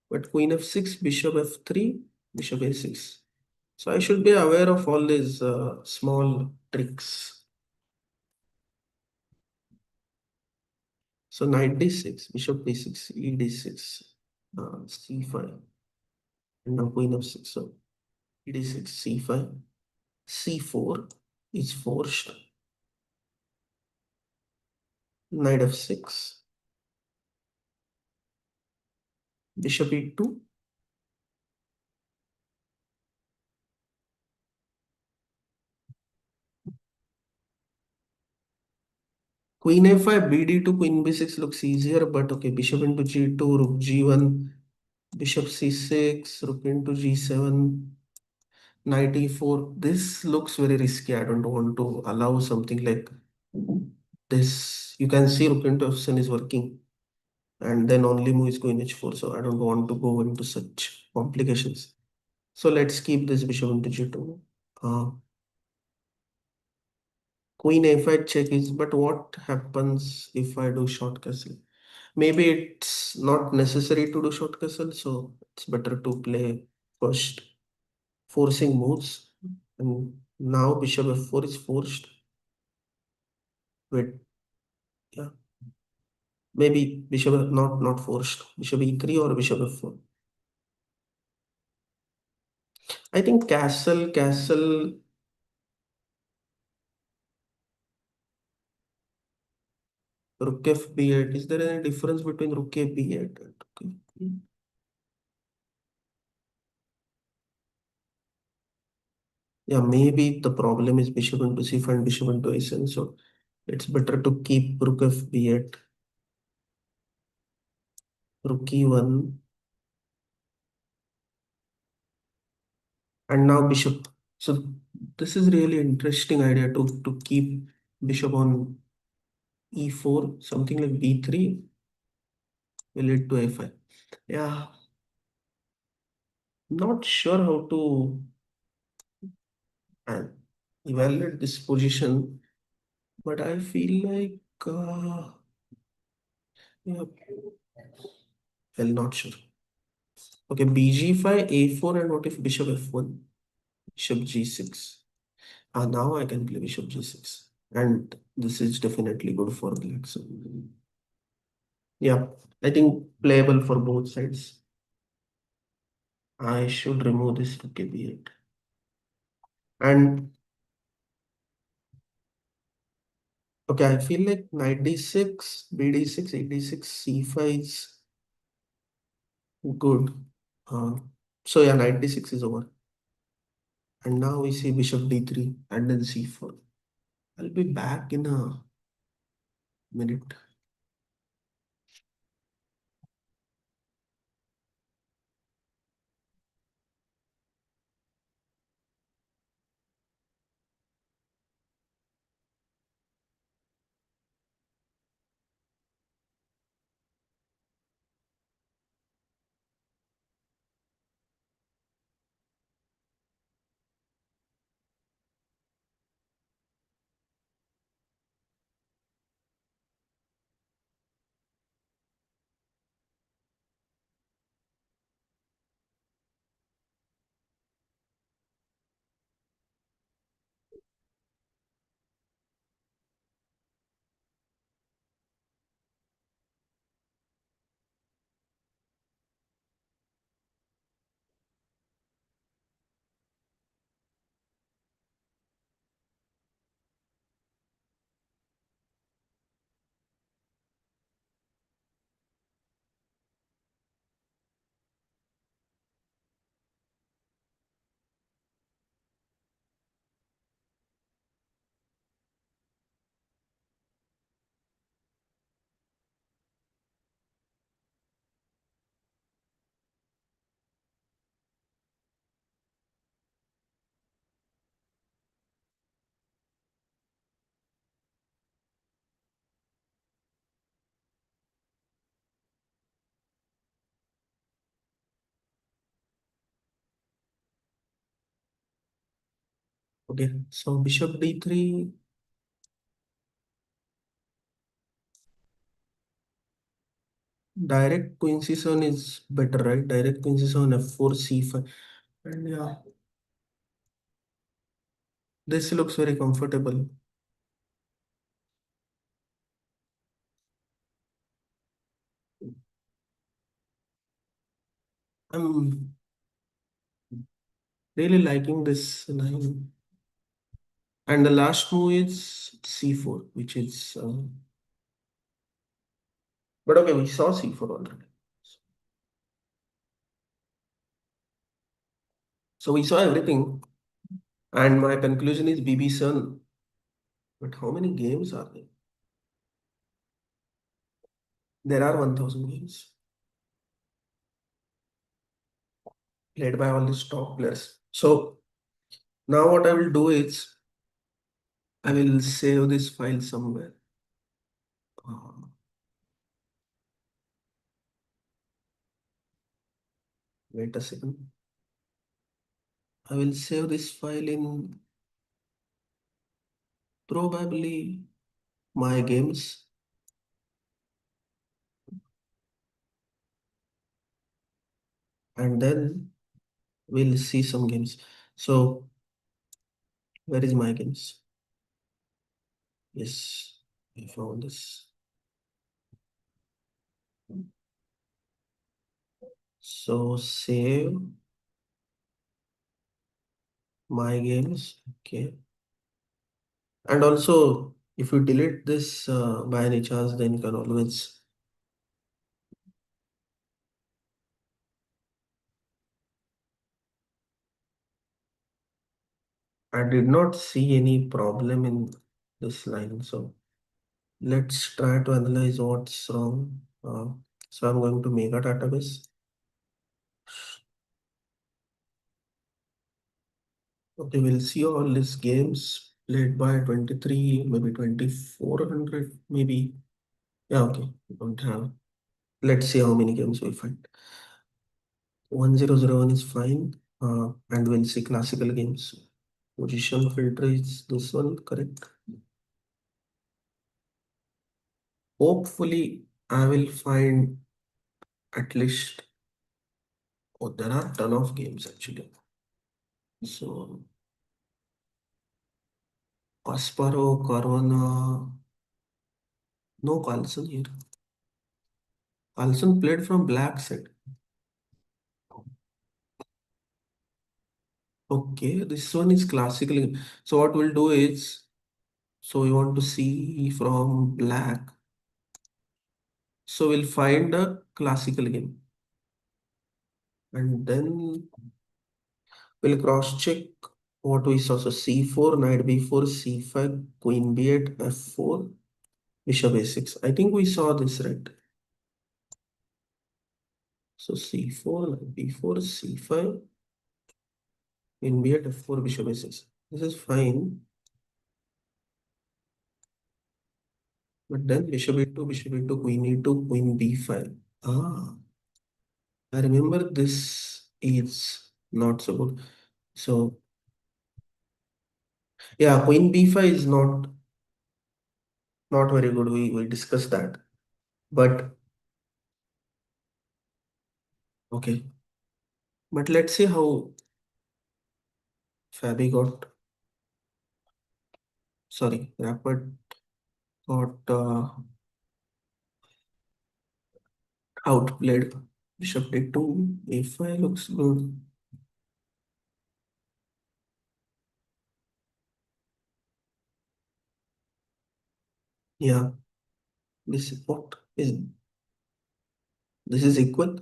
But queen f6, bishop f3, bishop a6. So I should be aware of all these small tricks. So knight d6, bishop d6, e d6, c5, and now queen f6. So e d6, c5, c4 is forced, knight f6, bishop e2, queen a5, bd2, queen b6 looks easier, but okay, bishop into g2, rook g1, bishop c6, rook into g7, knight e4. This looks very risky. I don't want to allow something like this. You can see rook into f7 is working, and then only move is queen h4. So I don't want to go into such complications. So let's keep this bishop into g2. Uh, Queen a5 check is, but what happens if I do short castle? Maybe it's not necessary to do short castle, so it's better to play first forcing moves. And now bishop f4 is forced. Wait, yeah, maybe bishop not forced. Bishop e3 or bishop f4. I think castle, rook f b8. Is there any difference between rook a b8 and rook f? Yeah, maybe the problem is bishop into c5 and bishop into a7. So it's better to keep rook f b8, rook e1, and now bishop. So this is really interesting idea to keep bishop on e4. Something like b3 will lead to a5. Yeah, not sure how to. evaluate this position, but I feel like, yeah, well, not sure. Okay, bg5, a4, and what if bishop f1? Bishop g6. Ah, now I can play bishop g6. And this is definitely good for black. So, yeah, I think playable for both sides. I should remove this rook a b8. And okay, I feel like knight d6, bd6, ad6, c5 is good. Uh, so yeah, knight d6 is over. And now we see bishop d3 and then c4. I'll be back in a minute. Okay, so bishop d3, direct queen c7 is better, right? Direct queen c7, f4, c5. And yeah, this looks very comfortable. I'm really liking this line. And the last move is c4, which is, but okay, we saw c4 already. So we saw everything. And my conclusion is BB7. But how many games are there? There are 1000 games played by all these top players. So now what I will do is I will save this file somewhere. Uh, Wait a second. I will save this file in probably my games, and then we'll see some games. So where is my games? Yes, I found this. So save my games. Okay. And also, if you delete this by any chance, then you can always. I did not see any problem in this line. So let's try to analyze what's wrong. So I'm going to mega database. Okay, we'll see all these games played by 23, maybe 2400, maybe. Yeah, okay. We don't have. Let's see how many games we find. 1001 is fine. And we'll see classical games. Position filter is this one, correct? Hopefully, I will find at least. Oh, there are ton of games actually. So, Kasparov, Caruana, no Carlson here. Carlson played from black side. Okay, this one is classical. So what we'll do is, so we want to see from black. So we'll find a classical game and then we'll cross check what we saw. So c4, knight b4, c5, queen b8, f4, bishop a6. I think we saw this right. So c4, knight b4, c5, queen b8, f4, bishop a6. This is fine. But then bishop e2, bishop e2, queen e2, queen b5. Ah, I remember this is not so good. So yeah, queen b5 is not very good. We discussed that. But okay. But let's see how Fabi got, sorry, Rapid got outplayed. Bishop d2, a5 looks good. Yeah, this is what is this is equal.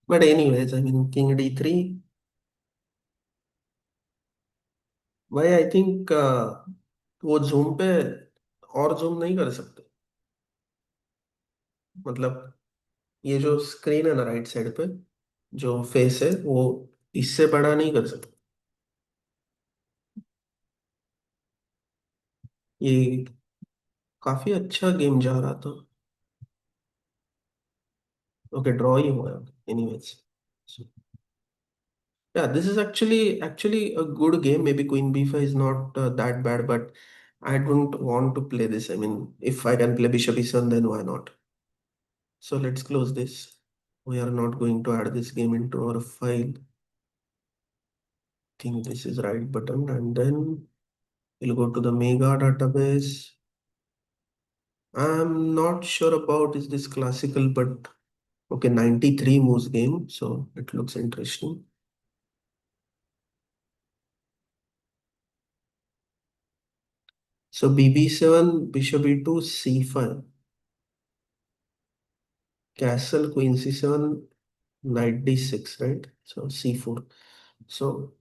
But anyways, I mean king d3. भाई I think वो zoom पे और zoom नहीं कर सकते. मतलब ये जो स्क्रीन है ना राइट साइड पे, जो फेस है वो इससे बड़ा नहीं कर सकते. ये काफी अच्छा गेम जा रहा था. ओके, ड्रॉ ही हुआ. Anyways, yeah, this is actually a good game. Maybe queen b5 is not that bad, but I don't want to play this. I mean, if I can play bishop e7, then why not? So let's close this. We are not going to add this game into our file. Think this is right button, and then we'll go to the mega database. I'm not sure about is this classical, but okay, 93 moves game, so it looks interesting. So bb7, bishop e2, c5, castle, queen c7, knight d6, right? So c4. So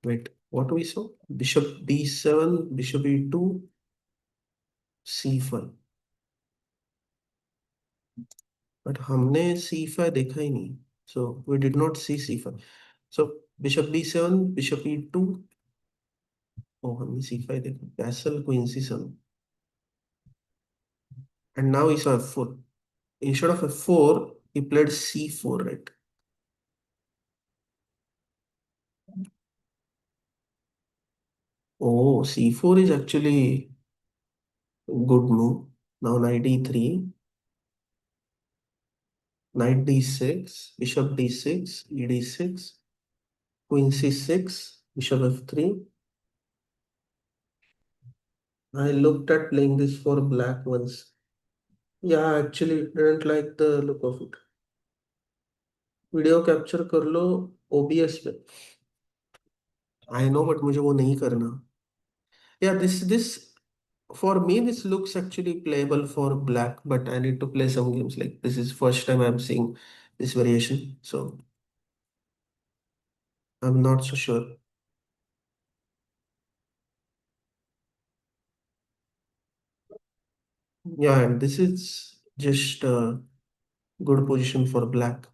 wait, what we saw? Bishop b7, bishop e2, c5. But हमने c5 देखा ही नहीं. So we did not see c5. So bishop b7, bishop e2. Oh, हमने c5 देखा. Castle, queen c7. And now he saw f4. Instead of f4, he played c4, right? Oh, c4 is actually good move. Now knight e3, knight d6, bishop d6, e d6, queen c6, bishop f3. I looked at playing this for black once. Yeah, actually didn't like the look of it. Video capture कर लो OBS पे. I know but मुझे वो नहीं करना. Yeah, this for me this looks actually playable for black, but I need to play some games. Like this is first time I'm seeing this variation, so I'm not so sure. Yeah, and this is just a good position for black.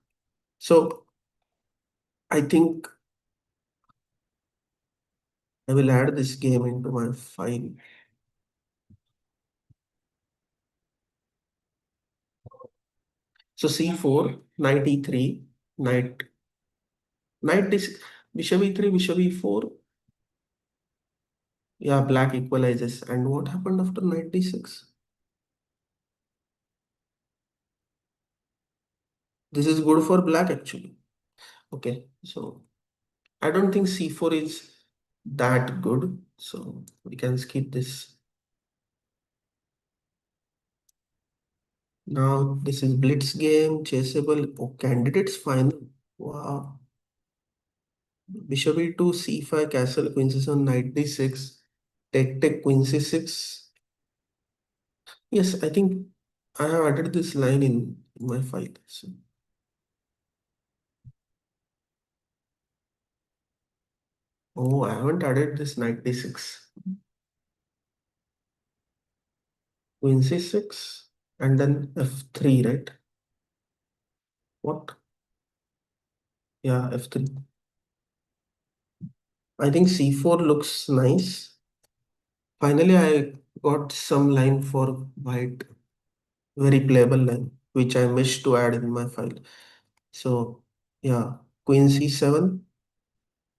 So I think I will add this game into my file. So c4, knight e3, knight knight is bishop e3, bishop e4. Yeah, black equalizes. And what happened after knight d6? This is good for black actually. Okay, so I don't think c4 is that good. So we can skip this. Now this is blitz game, chaseable. Oh, candidates final. Wow. Bishop e2, c5, castle, queen c7, knight d6, take, queen c6. Yes, I think I have added this line in my file. So, oh, I haven't added this knight d6. Queen c6 and then f3, right? What? Yeah, f3. I think c4 looks nice. Finally, I got some line for white, very playable line, which I missed to add in my file. So, yeah, queen c7,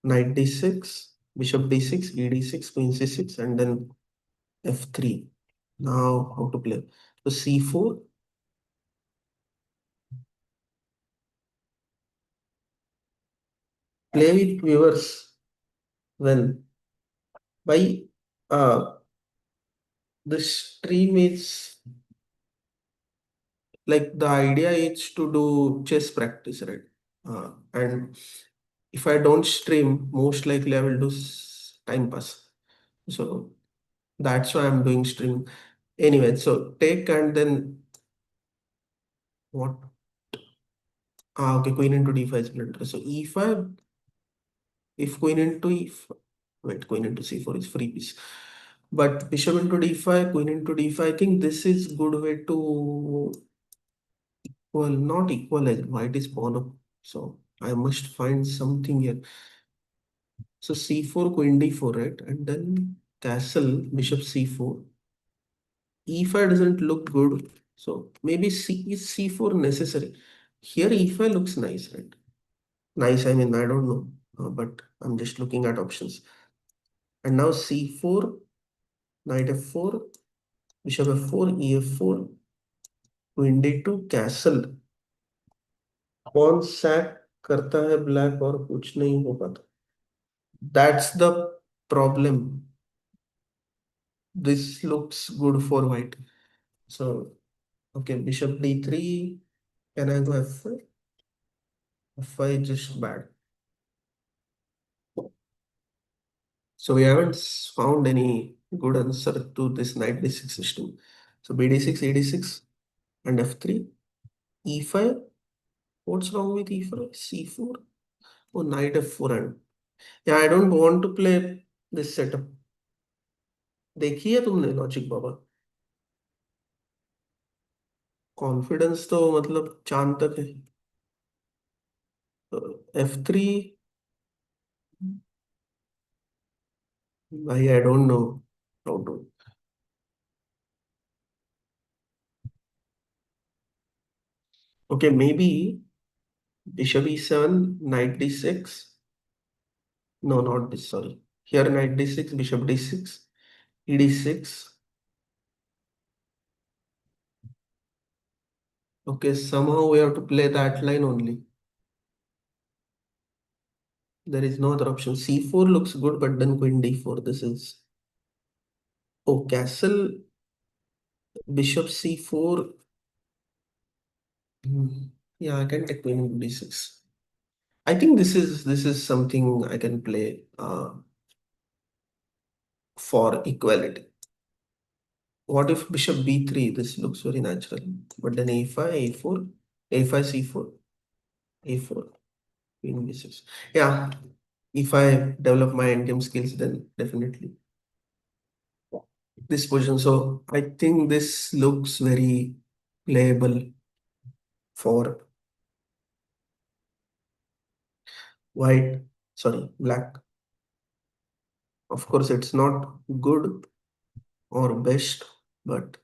knight d6, bishop d6, e d6, queen c6, and then f3. Now, how to play? So, c4, play with viewers. Well, by the stream is like the idea is to do chess practice, right? And if I don't stream, most likely I will do time pass. So that's why I'm doing stream. Anyway, so take and then what? Okay, queen into d5 is better. So e5, if queen into e5, wait, queen into c4 is free piece. But bishop into d5, queen into d5, I think this is good way to, well, not equalize. White is pawn up. So I must find something here. So c4, queen d4, right? And then castle, bishop c4. E5 doesn't look good. So maybe is c4 necessary? Here e5 looks nice, right? Nice, I mean, I don't know. But I'm just looking at options. And now c4, knight f4, bishop f4, ef4, queen d2, castle. कौन sac करता है black और कुछ नहीं हो पाता. That's the problem. This looks good for white. So, okay, bishop d3. Can I go f5? F5 just bad. So we haven't found any good answer to this knight d6 system. So bd6, ad6, and f3, e5. What's wrong with e5? c4. Oh, knight f4 and yeah, I don't want to play this setup. देखी है तुमने logic बाबा. Confidence तो मतलब चांद तक है. f3. भाई I don't know how to. Okay maybe bishop e7, knight d6. No, not this, sorry. Here knight d6, bishop d6, ed6. Okay, somehow we have to play that line only. There is no other option. c4 looks good, but then queen d4. This is, oh, castle, bishop c4. Hmm. Yeah, I can take queen into d6. I think this is something I can play for equality. What if bishop b3? This looks very natural. But then a5, a4, a5, c4, a4, queen b6. Yeah, if I develop my endgame skills, then definitely this position. So I think this looks very playable for white, sorry, black. Of course, it's not good or best, but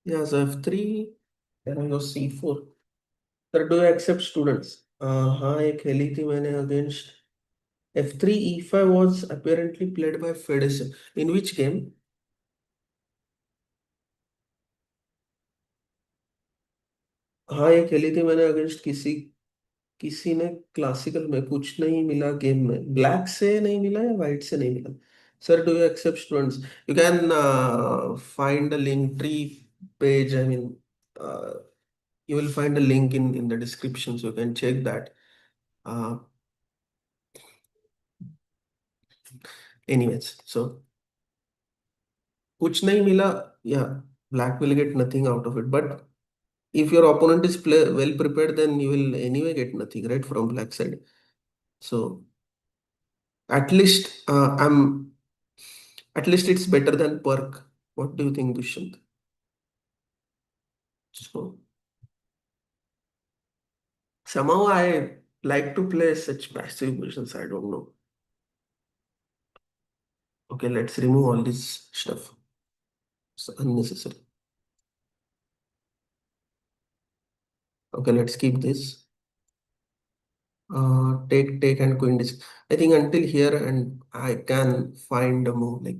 yeah, so f3. Then I go C4. Sir, do you accept students? हाँ ये खेली थी मैंने against F3 E5 was apparently played by Fedesov. In which game? हाँ ये खेली थी मैंने अगेंस्ट किसी किसी ने क्लासिकल में कुछ नहीं मिला गेम में ब्लैक से नहीं मिला या वाइट से नहीं मिला sir do you accept students you can find the link tree page I mean you will find a link in the description so you can check that uh, anyways so कुछ नहीं मिला yeah black will get nothing out of it but if your opponent is well prepared then you will anyway get nothing right from black side so at least at least it's better than perk. What do you think, Dushyant? So somehow I like to play such passive positions. I don't know. Okay, let's remove all this stuff. It's unnecessary. Okay, let's keep this. Take and queen disc. I think until here and I can find a move like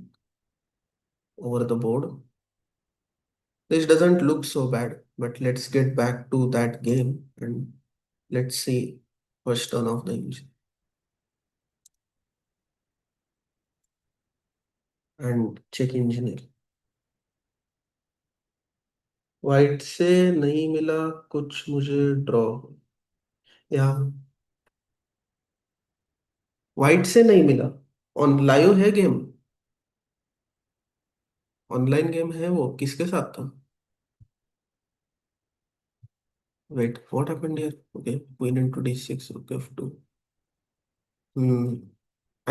over the board. This doesn't look so bad, but let's get back to that game and let's see first turn of the engine and check engineer. White से नहीं मिला कुछ मुझे draw या white से नहीं मिला on live है गेम ऑनलाइन गेम है वो किसके साथ था wait what happened here okay queen into d6 rook f2 hmm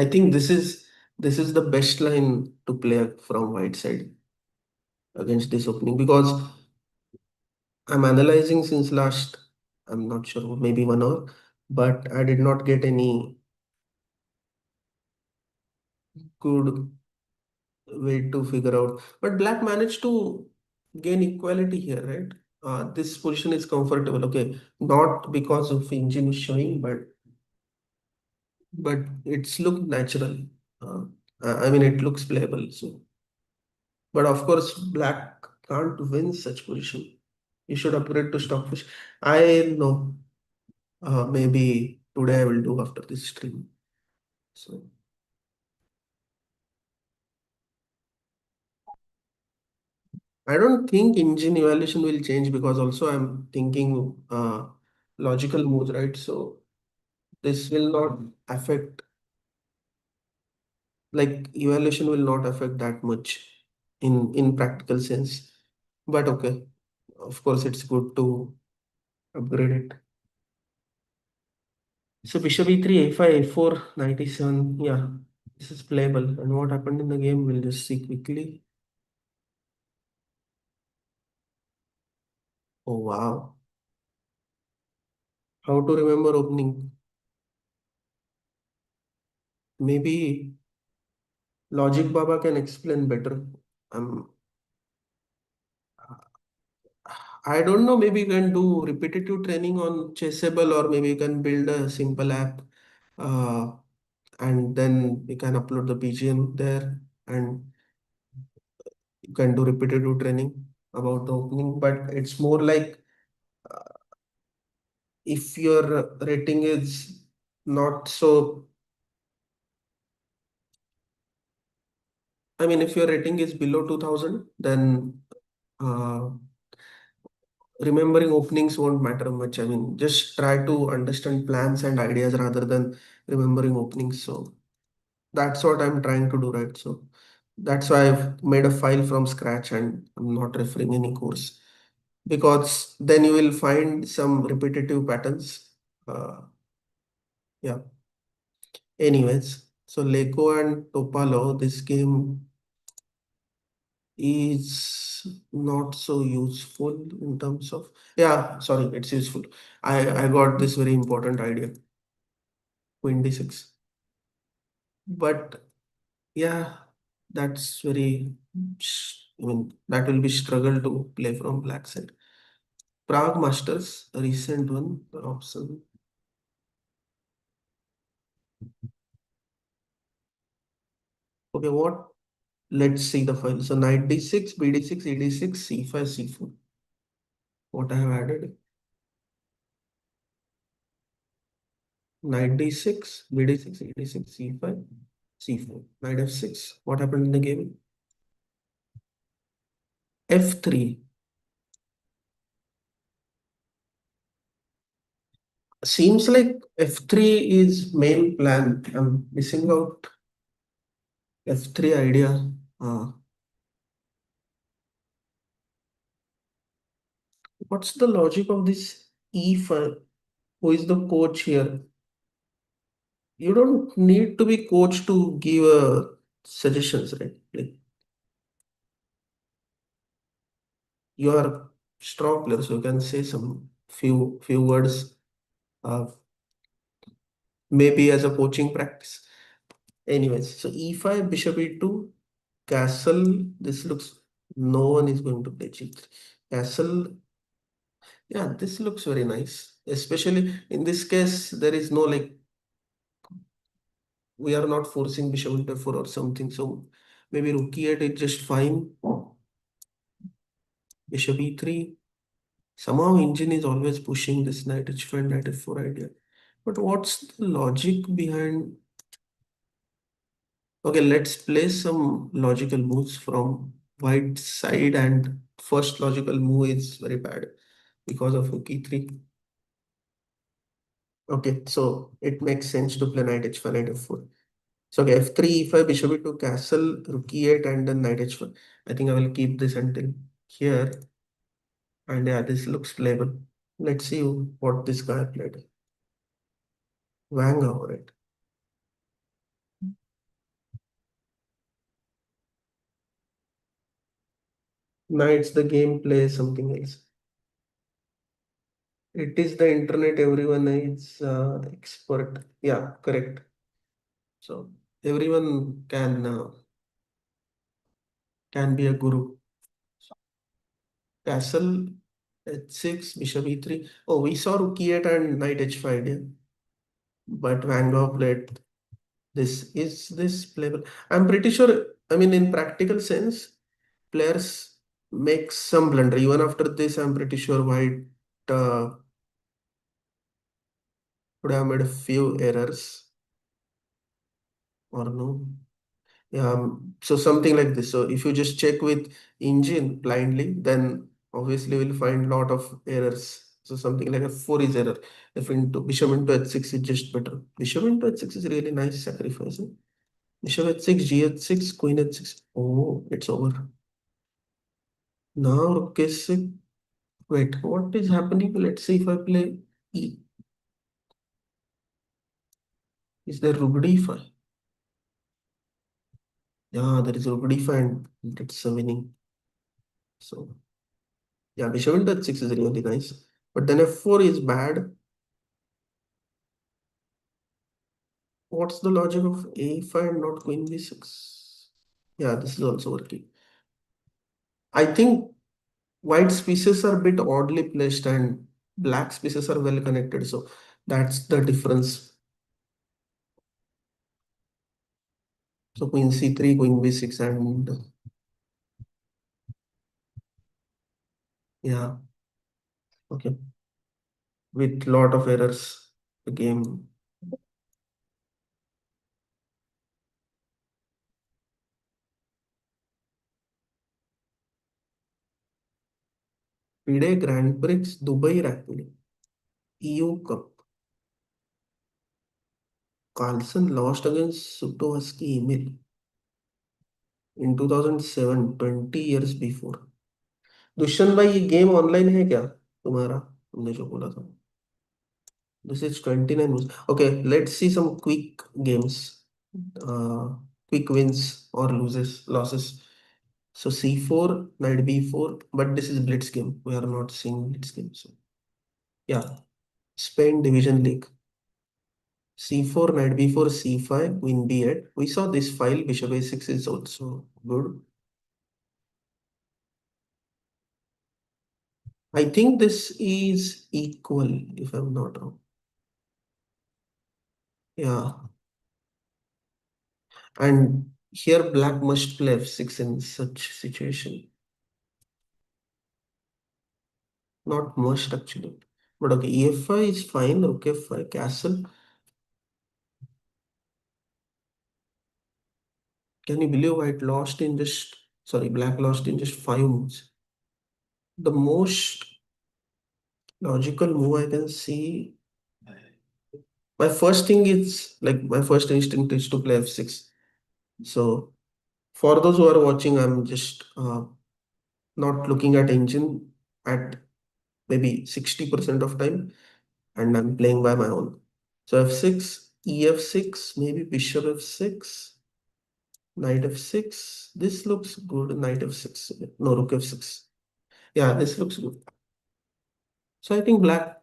I think this is the best line to play from white side against this opening because I'm analyzing since last I'm not sure maybe 1 hour but I did not get any good way to figure out. But black managed to gain equality here, right? This position is comfortable. Okay, not because of engine is showing, but it's look natural. Uh, I mean, it looks playable. So, but of course, black can't win such position. You should upgrade to stockfish. I know. Maybe today I will do after this stream. So. I don't think engine evaluation will change because also I'm thinking logical moves, right? So this will not affect, like evaluation will not affect that much in practical sense. But okay, of course it's good to upgrade it. So bishop e3, a5, a4, knight e7. Yeah, this is playable. And what happened in the game, we'll just see quickly. Oh wow. How to remember opening? Maybe Logic Baba can explain better. Um, I don't know, maybe you can do repetitive training on Chessable or maybe you can build a simple app uh, and then you can upload the BGM there and you can do repetitive training about the opening. But it's more like if your rating is not so, I mean, if your rating is below 2000, then uh, remembering openings won't matter much. I mean, just try to understand plans and ideas rather than remembering openings. So that's what I'm trying to do, right? So that's why I've made a file from scratch and I'm not referring any course because then you will find some repetitive patterns. Yeah. Anyways, so Lego and Topalo, this game is not so useful in terms of, yeah, sorry, it's useful. I got this very important idea, Queen D6. But yeah, that's very, I mean, that will be struggle to play from black side. Prague Masters, a recent one, the option. Okay, what? Let's see the file. So knight d6, bd6, ed6, c5, c4. What I have added? Knight d6, bd6, ed6, c5, c4. Knight f6. What happened in the game? f3. Seems like f3 is main plan. I'm missing out f3 idea. Uh, what's the logic of this e5? Who is the coach here? You don't need to be coach to give suggestions, right? Like you are strong player, so you can say some few words, uh, maybe as a coaching practice. Anyways, so e5, bishop e2, castle. This looks, no one is going to play g3. Castle, yeah, this looks very nice. Especially in this case, there is no like we are not forcing bishop into f4 or something. So maybe rook e8 is just fine. Bishop e3. Somehow engine is always pushing this knight h5, knight f4 idea. But what's the logic behind? Okay, let's play some logical moves from white side, and first logical move is very bad because of rook e3. Okay, so it makes sense to play knight h5, knight f4. So okay, f3, e5, bishop e2, castle, rook e8, and then knight h5. I think I will keep this until here. And yeah, this looks playable. Let's see what this guy played. Wang, right? Knights, the gameplay is something else. It is the internet, everyone is expert. Yeah, correct. So everyone can be a guru. Castle h6, bishop e3. Oh, we saw rook e8 and knight h5, yeah. But Van Gogh played this. Is this playable? I'm pretty sure, I mean, in practical sense, players make some blunder. Even after this, I'm pretty sure White would have made a few errors or no. Yeah, so something like this. So if you just check with engine blindly, then obviously we'll find a lot of errors. So something like a 4 is error. If into bishop into h6 is just better. Bishop into h6 is really nice sacrifice. Eh? Bishop h6, g h6, queen h6. Oh, it's over. Now rook h6. Wait, what is happening? Let's see if I play e. Is there rook d5? Yeah, there is rook d5 and it's a winning. So yeah, bishop into h6 is really nice. But then f4 is bad. What's the logic of a5 and not queen b6? Yeah, this is also working. I think white pieces are a bit oddly placed and black pieces are well connected. So that's the difference. So queen c3, queen b6, and yeah, okay, with lot of errors. The game. FIDE Grand Prix Dubai Rapid EU Cup. Carlson lost against Sutohaski Emil in 2007, 20 years before. Dushyant भाई ये game online है क्या तुम्हारा तुमने जो बोला था this is 29 moves. Okay, let's see some quick games, uh, quick wins or losses. So c4, knight b4, but this is blitz game, we are not seeing blitz game. So yeah, Spain Division League. C4, knight b4, c5, queen b8. We saw this file, bishop a6 is also good. I think this is equal, if I'm not wrong. Yeah, and here black must play f6 in such situation. Not must actually. But okay, ef5 is fine. Rook f5, castle. Can you believe white lost in just, sorry, black lost in just 5 moves? The most logical move I can see, my first thing is like my first instinct is to play f6. So for those who are watching, I'm just not looking at engine at maybe 60% of time, and I'm playing by my own. So f6, ef6, maybe bishop f6, knight f6. This looks good. Knight f6. No, rook f6. Yeah, this looks good. So I think black.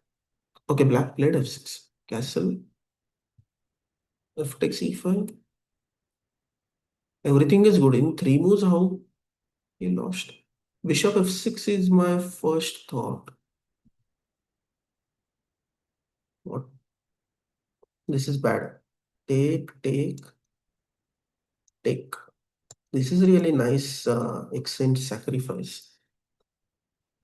Okay, black played f6. Castle. F takes e5. Everything is good. In 3 moves, how he lost? Bishop f6 is my first thought. What? This is bad. Take, take, take. This is really nice exchange sacrifice.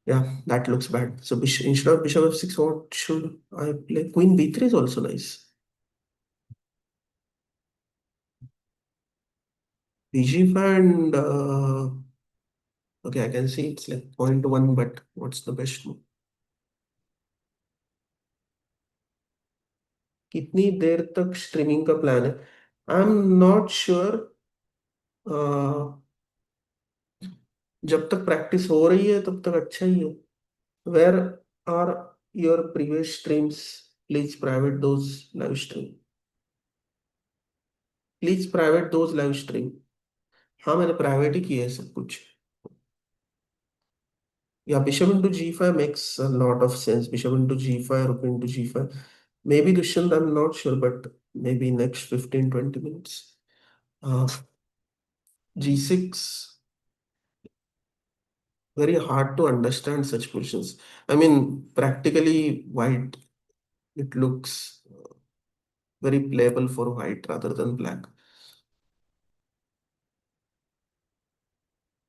Yeah, that looks bad. So instead of bishop f6, what should I play? Queen b3 is also nice. bg5 and okay, I can see it's like 0.1, but what's the best move? कितनी देर तक streaming का plan है? I am not sure. जब तक practice हो रही है तब तक अच्छा ही है। Where are your previous streams? Please private those live stream. Please private those live stream. हाँ, मैंने प्राइवेट ही किया है सब कुछ। Yeah, bishop into g5 makes a lot of sense. Bishop into g5, rook into g5. Maybe Dushyant, I'm not sure, but maybe next 15-20 minutes. Uh, g6, very hard to understand such positions. I mean, practically white, it looks very playable for white rather than black.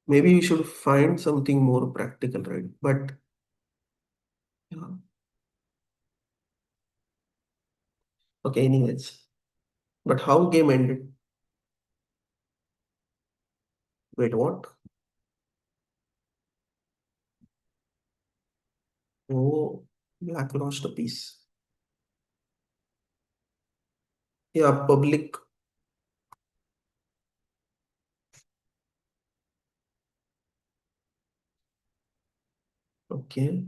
Maybe we should find something more practical, right? But yeah. Okay, anyways. But how game ended? Wait, what? Oh, black lost a piece. Yeah, public. Okay.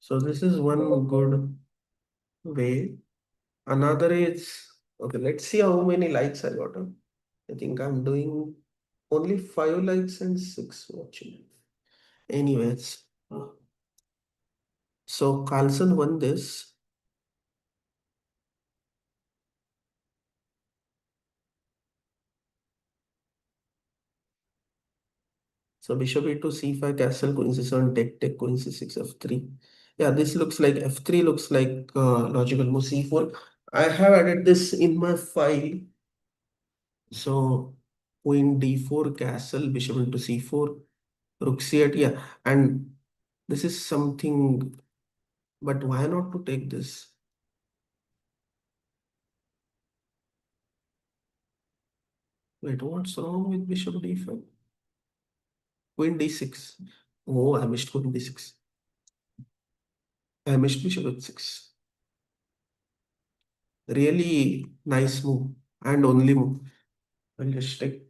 So this is one good way. Another is, okay, let's see how many likes I got. I think I'm doing only 5 likes and 6 watching. Anyways, so Carlson won this. So bishop e2, c5, castle, queen c7, take, take, queen c6, f3. Yeah, this looks like f3 looks like logical move. c4. I have added this in my file. So queen d4, castle, bishop into c4, rook c8. Yeah, and this is something, but why not to take this? Wait, what's wrong with bishop d5? Queen d6. Oh, I missed queen d6. I missed bishop h6. Really nice move and only move. I'll just take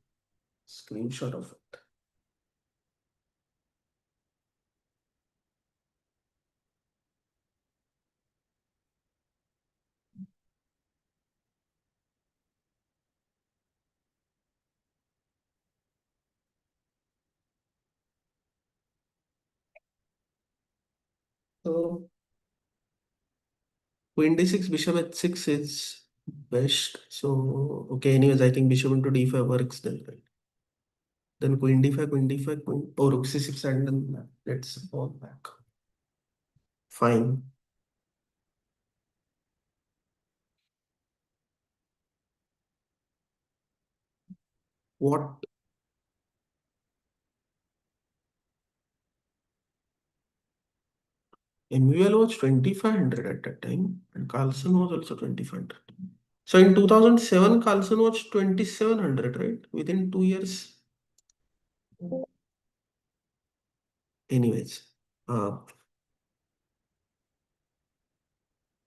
screenshot of it. So queen d6, bishop h6 is best. So okay, anyways, I think bishop into d5 works then, right? Then queen d5, queen d5, queen, oh, rook c6, and then let's fall back. Fine. What? MVL was 2500 at that time, and Carlson was also 2500. So in 2007, Carlson was 2700, right? Within 2 years. Anyways, uh,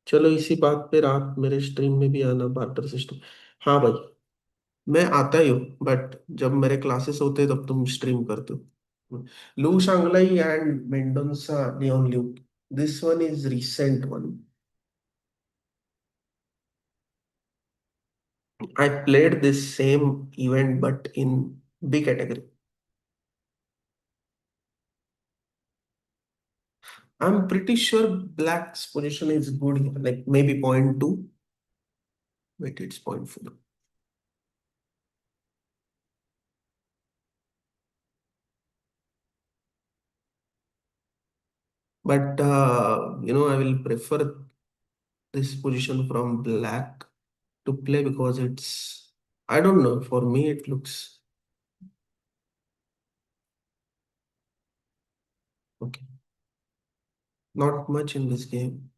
चलो इसी बात पे रात मेरे stream में भी आना, barter system. हाँ भाई, मैं आता ही हूँ, बट जब मेरे क्लासेस होते हैं तब तुम स्ट्रीम करते हो। लू शांगलाई एंड मेंडोंसा नियॉन ल्यू, this one is recent one. I played this same event but in B category. I'm pretty sure black's position is good here, like maybe point 0.2. Wait, it's point 0.4. But I will prefer this position from black to play because it's, I don't know, for me it looks okay. Not much in this game.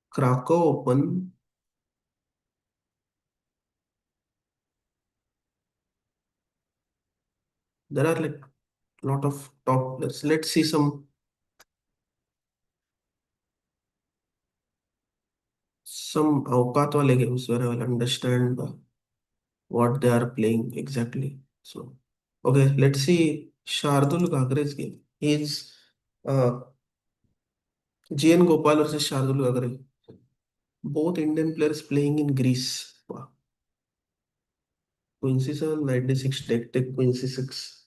Krakow Open, there are like lot of top players. Let's see some Aukat wale games where I will understand what they are playing exactly. So, okay, let's see Shardul Gagre's game. He's uh, GN Gopal versus Shardul Gagre. Both Indian players playing in Greece. Wow. Queen C7, knight D6, take, Queen C6.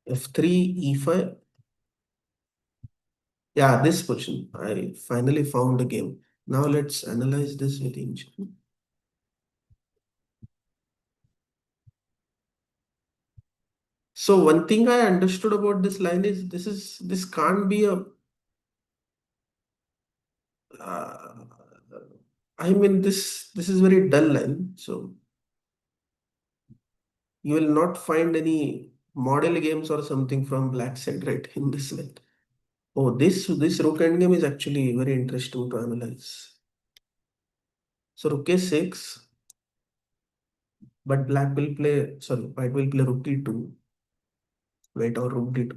F3, E5. Yeah, this position. I finally found the game. Now let's analyze this with engine. So one thing I understood about this line is this can't be a uh, I mean this is very dull line. So you will not find any model games or something from black side, right, in this line. Oh, this rook endgame is actually very interesting to analyze. So rook a6, but black will play, sorry, white will play rook d2. Wait, or rook d2.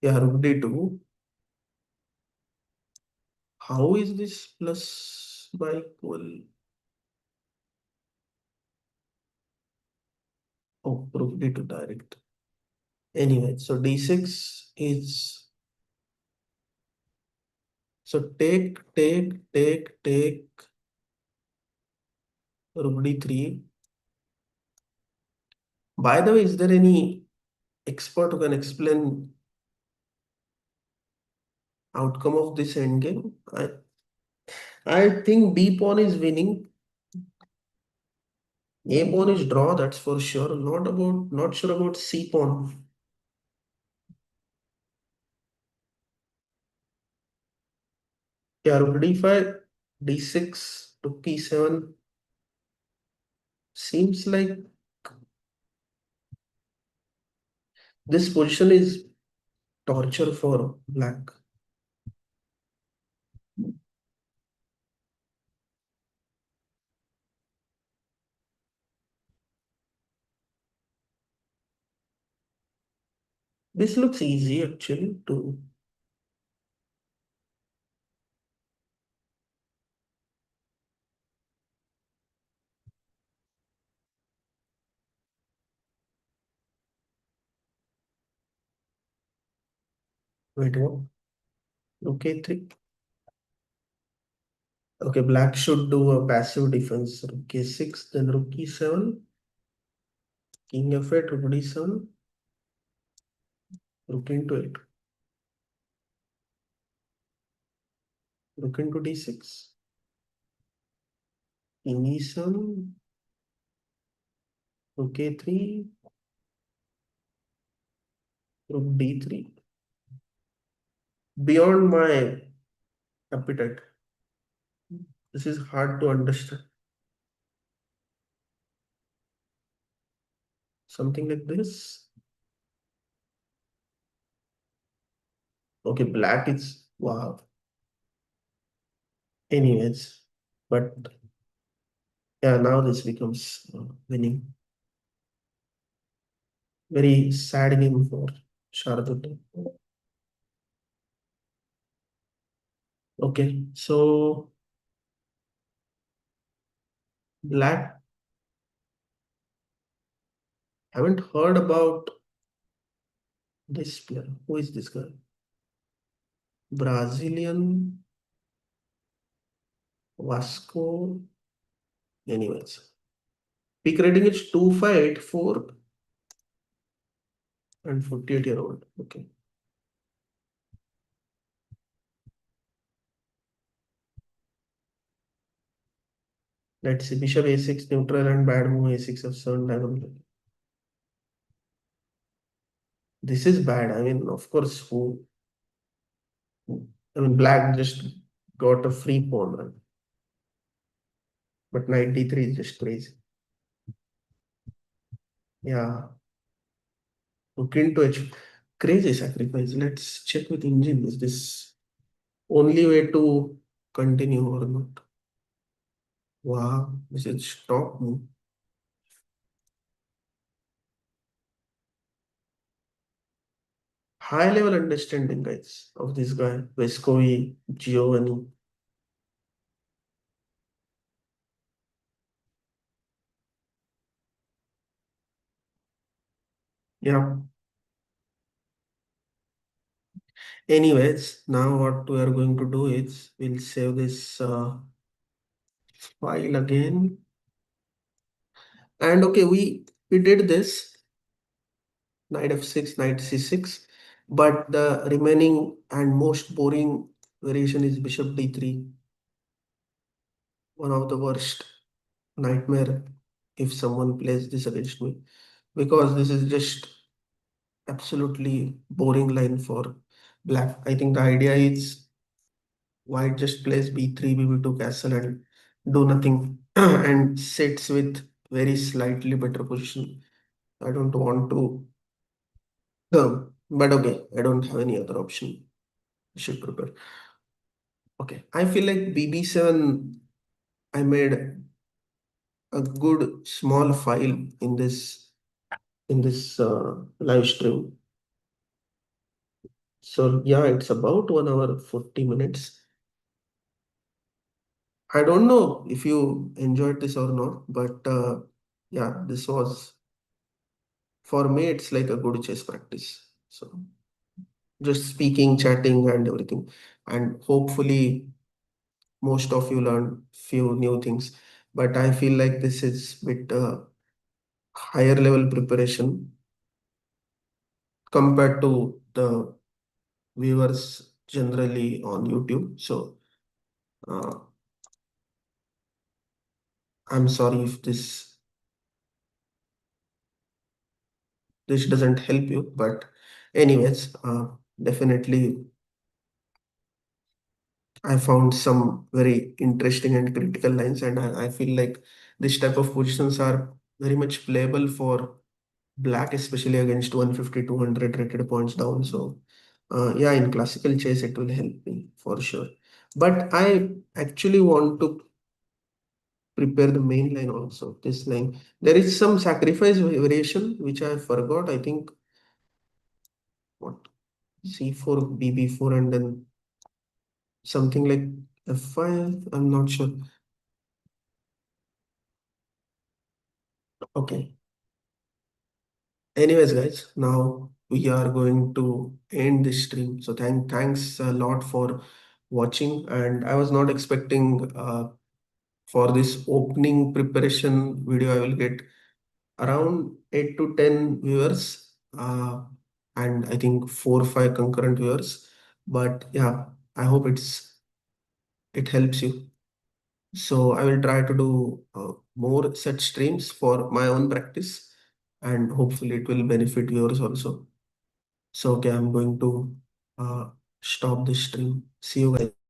Yeah, rook d2. How is this plus by equal? Oh, rook d2 direct. Anyway, so d6 is, so take, rook d3. By the way, is there any expert who can explain outcome of this endgame? I think B pawn is winning. A pawn is draw, that's for sure. Not sure about C pawn. Yeah, rook d5, d6, rook e7. Seems like this position is torture for black. This looks easy actually to wait. What? Rook a3. Okay, black should do a passive defense. Rook a6, then rook e7, king f8, rook d7, rook into 8, rook into d6, king e7, rook a3, Rook d3. Beyond my appetite. This is hard to understand. Something like this. Okay, black is wow. Anyways, but yeah, now this becomes winning. Very sad game for Shardul. Okay, so black, haven't heard about this player. Who is this guy? Brazilian Vasco. Anyways, peak rating is 2584 and 48-year-old. Okay, let's see. Bishop a6 neutral and bad move a6 f7 diagonal. This is bad. I mean, of course, I mean, black just got a free pawn, right? But knight d3 is just crazy. Yeah, look into it. Crazy sacrifice. Let's check with engine. Is this only way to continue or not? Wow, this is stop move. High level understanding, guys, of this guy, Vescovi, Giovanni. Yeah. Anyways, now what we are going to do is we'll save this file again. And okay, we did this knight f6, knight c6, but the remaining and most boring variation is bishop d3, one of the worst nightmare if someone plays this against me, because this is just absolutely boring line for black. I think the idea is white just plays b3, bb2 castle and do nothing and sits with very slightly better position. I don't want to, but okay, I don't have any other option. I should prepare. Okay, I feel like BB7, I made a good small file in this live stream. So yeah, it's about 1 hour 40 minutes. I don't know if you enjoyed this or not, but yeah, this was for me. It's like a good chess practice. So just speaking, chatting, and everything, and hopefully most of you learned few new things. But I feel like this is bit higher level preparation compared to the viewers generally on YouTube. So uh, I'm sorry if this doesn't help you, but anyways, definitely I found some very interesting and critical lines, and I feel like this type of positions are very much playable for black, especially against 150, 200 rated points down. So yeah, in classical chess, it will help me for sure. But I actually want to prepare the main line also. This line, there is some sacrifice variation which I forgot. I think what c4, bb4, and then something like f5. I'm not sure. Okay. Anyways, guys, now we are going to end this stream. So thanks a lot for watching. And I was not expecting for this opening preparation video, I will get around 8 to 10 viewers, and I think 4 or 5 concurrent viewers. But yeah, I hope it helps you. So I will try to do more such streams for my own practice, and hopefully it will benefit viewers also. So okay, I'm going to uh, stop this stream. See you guys.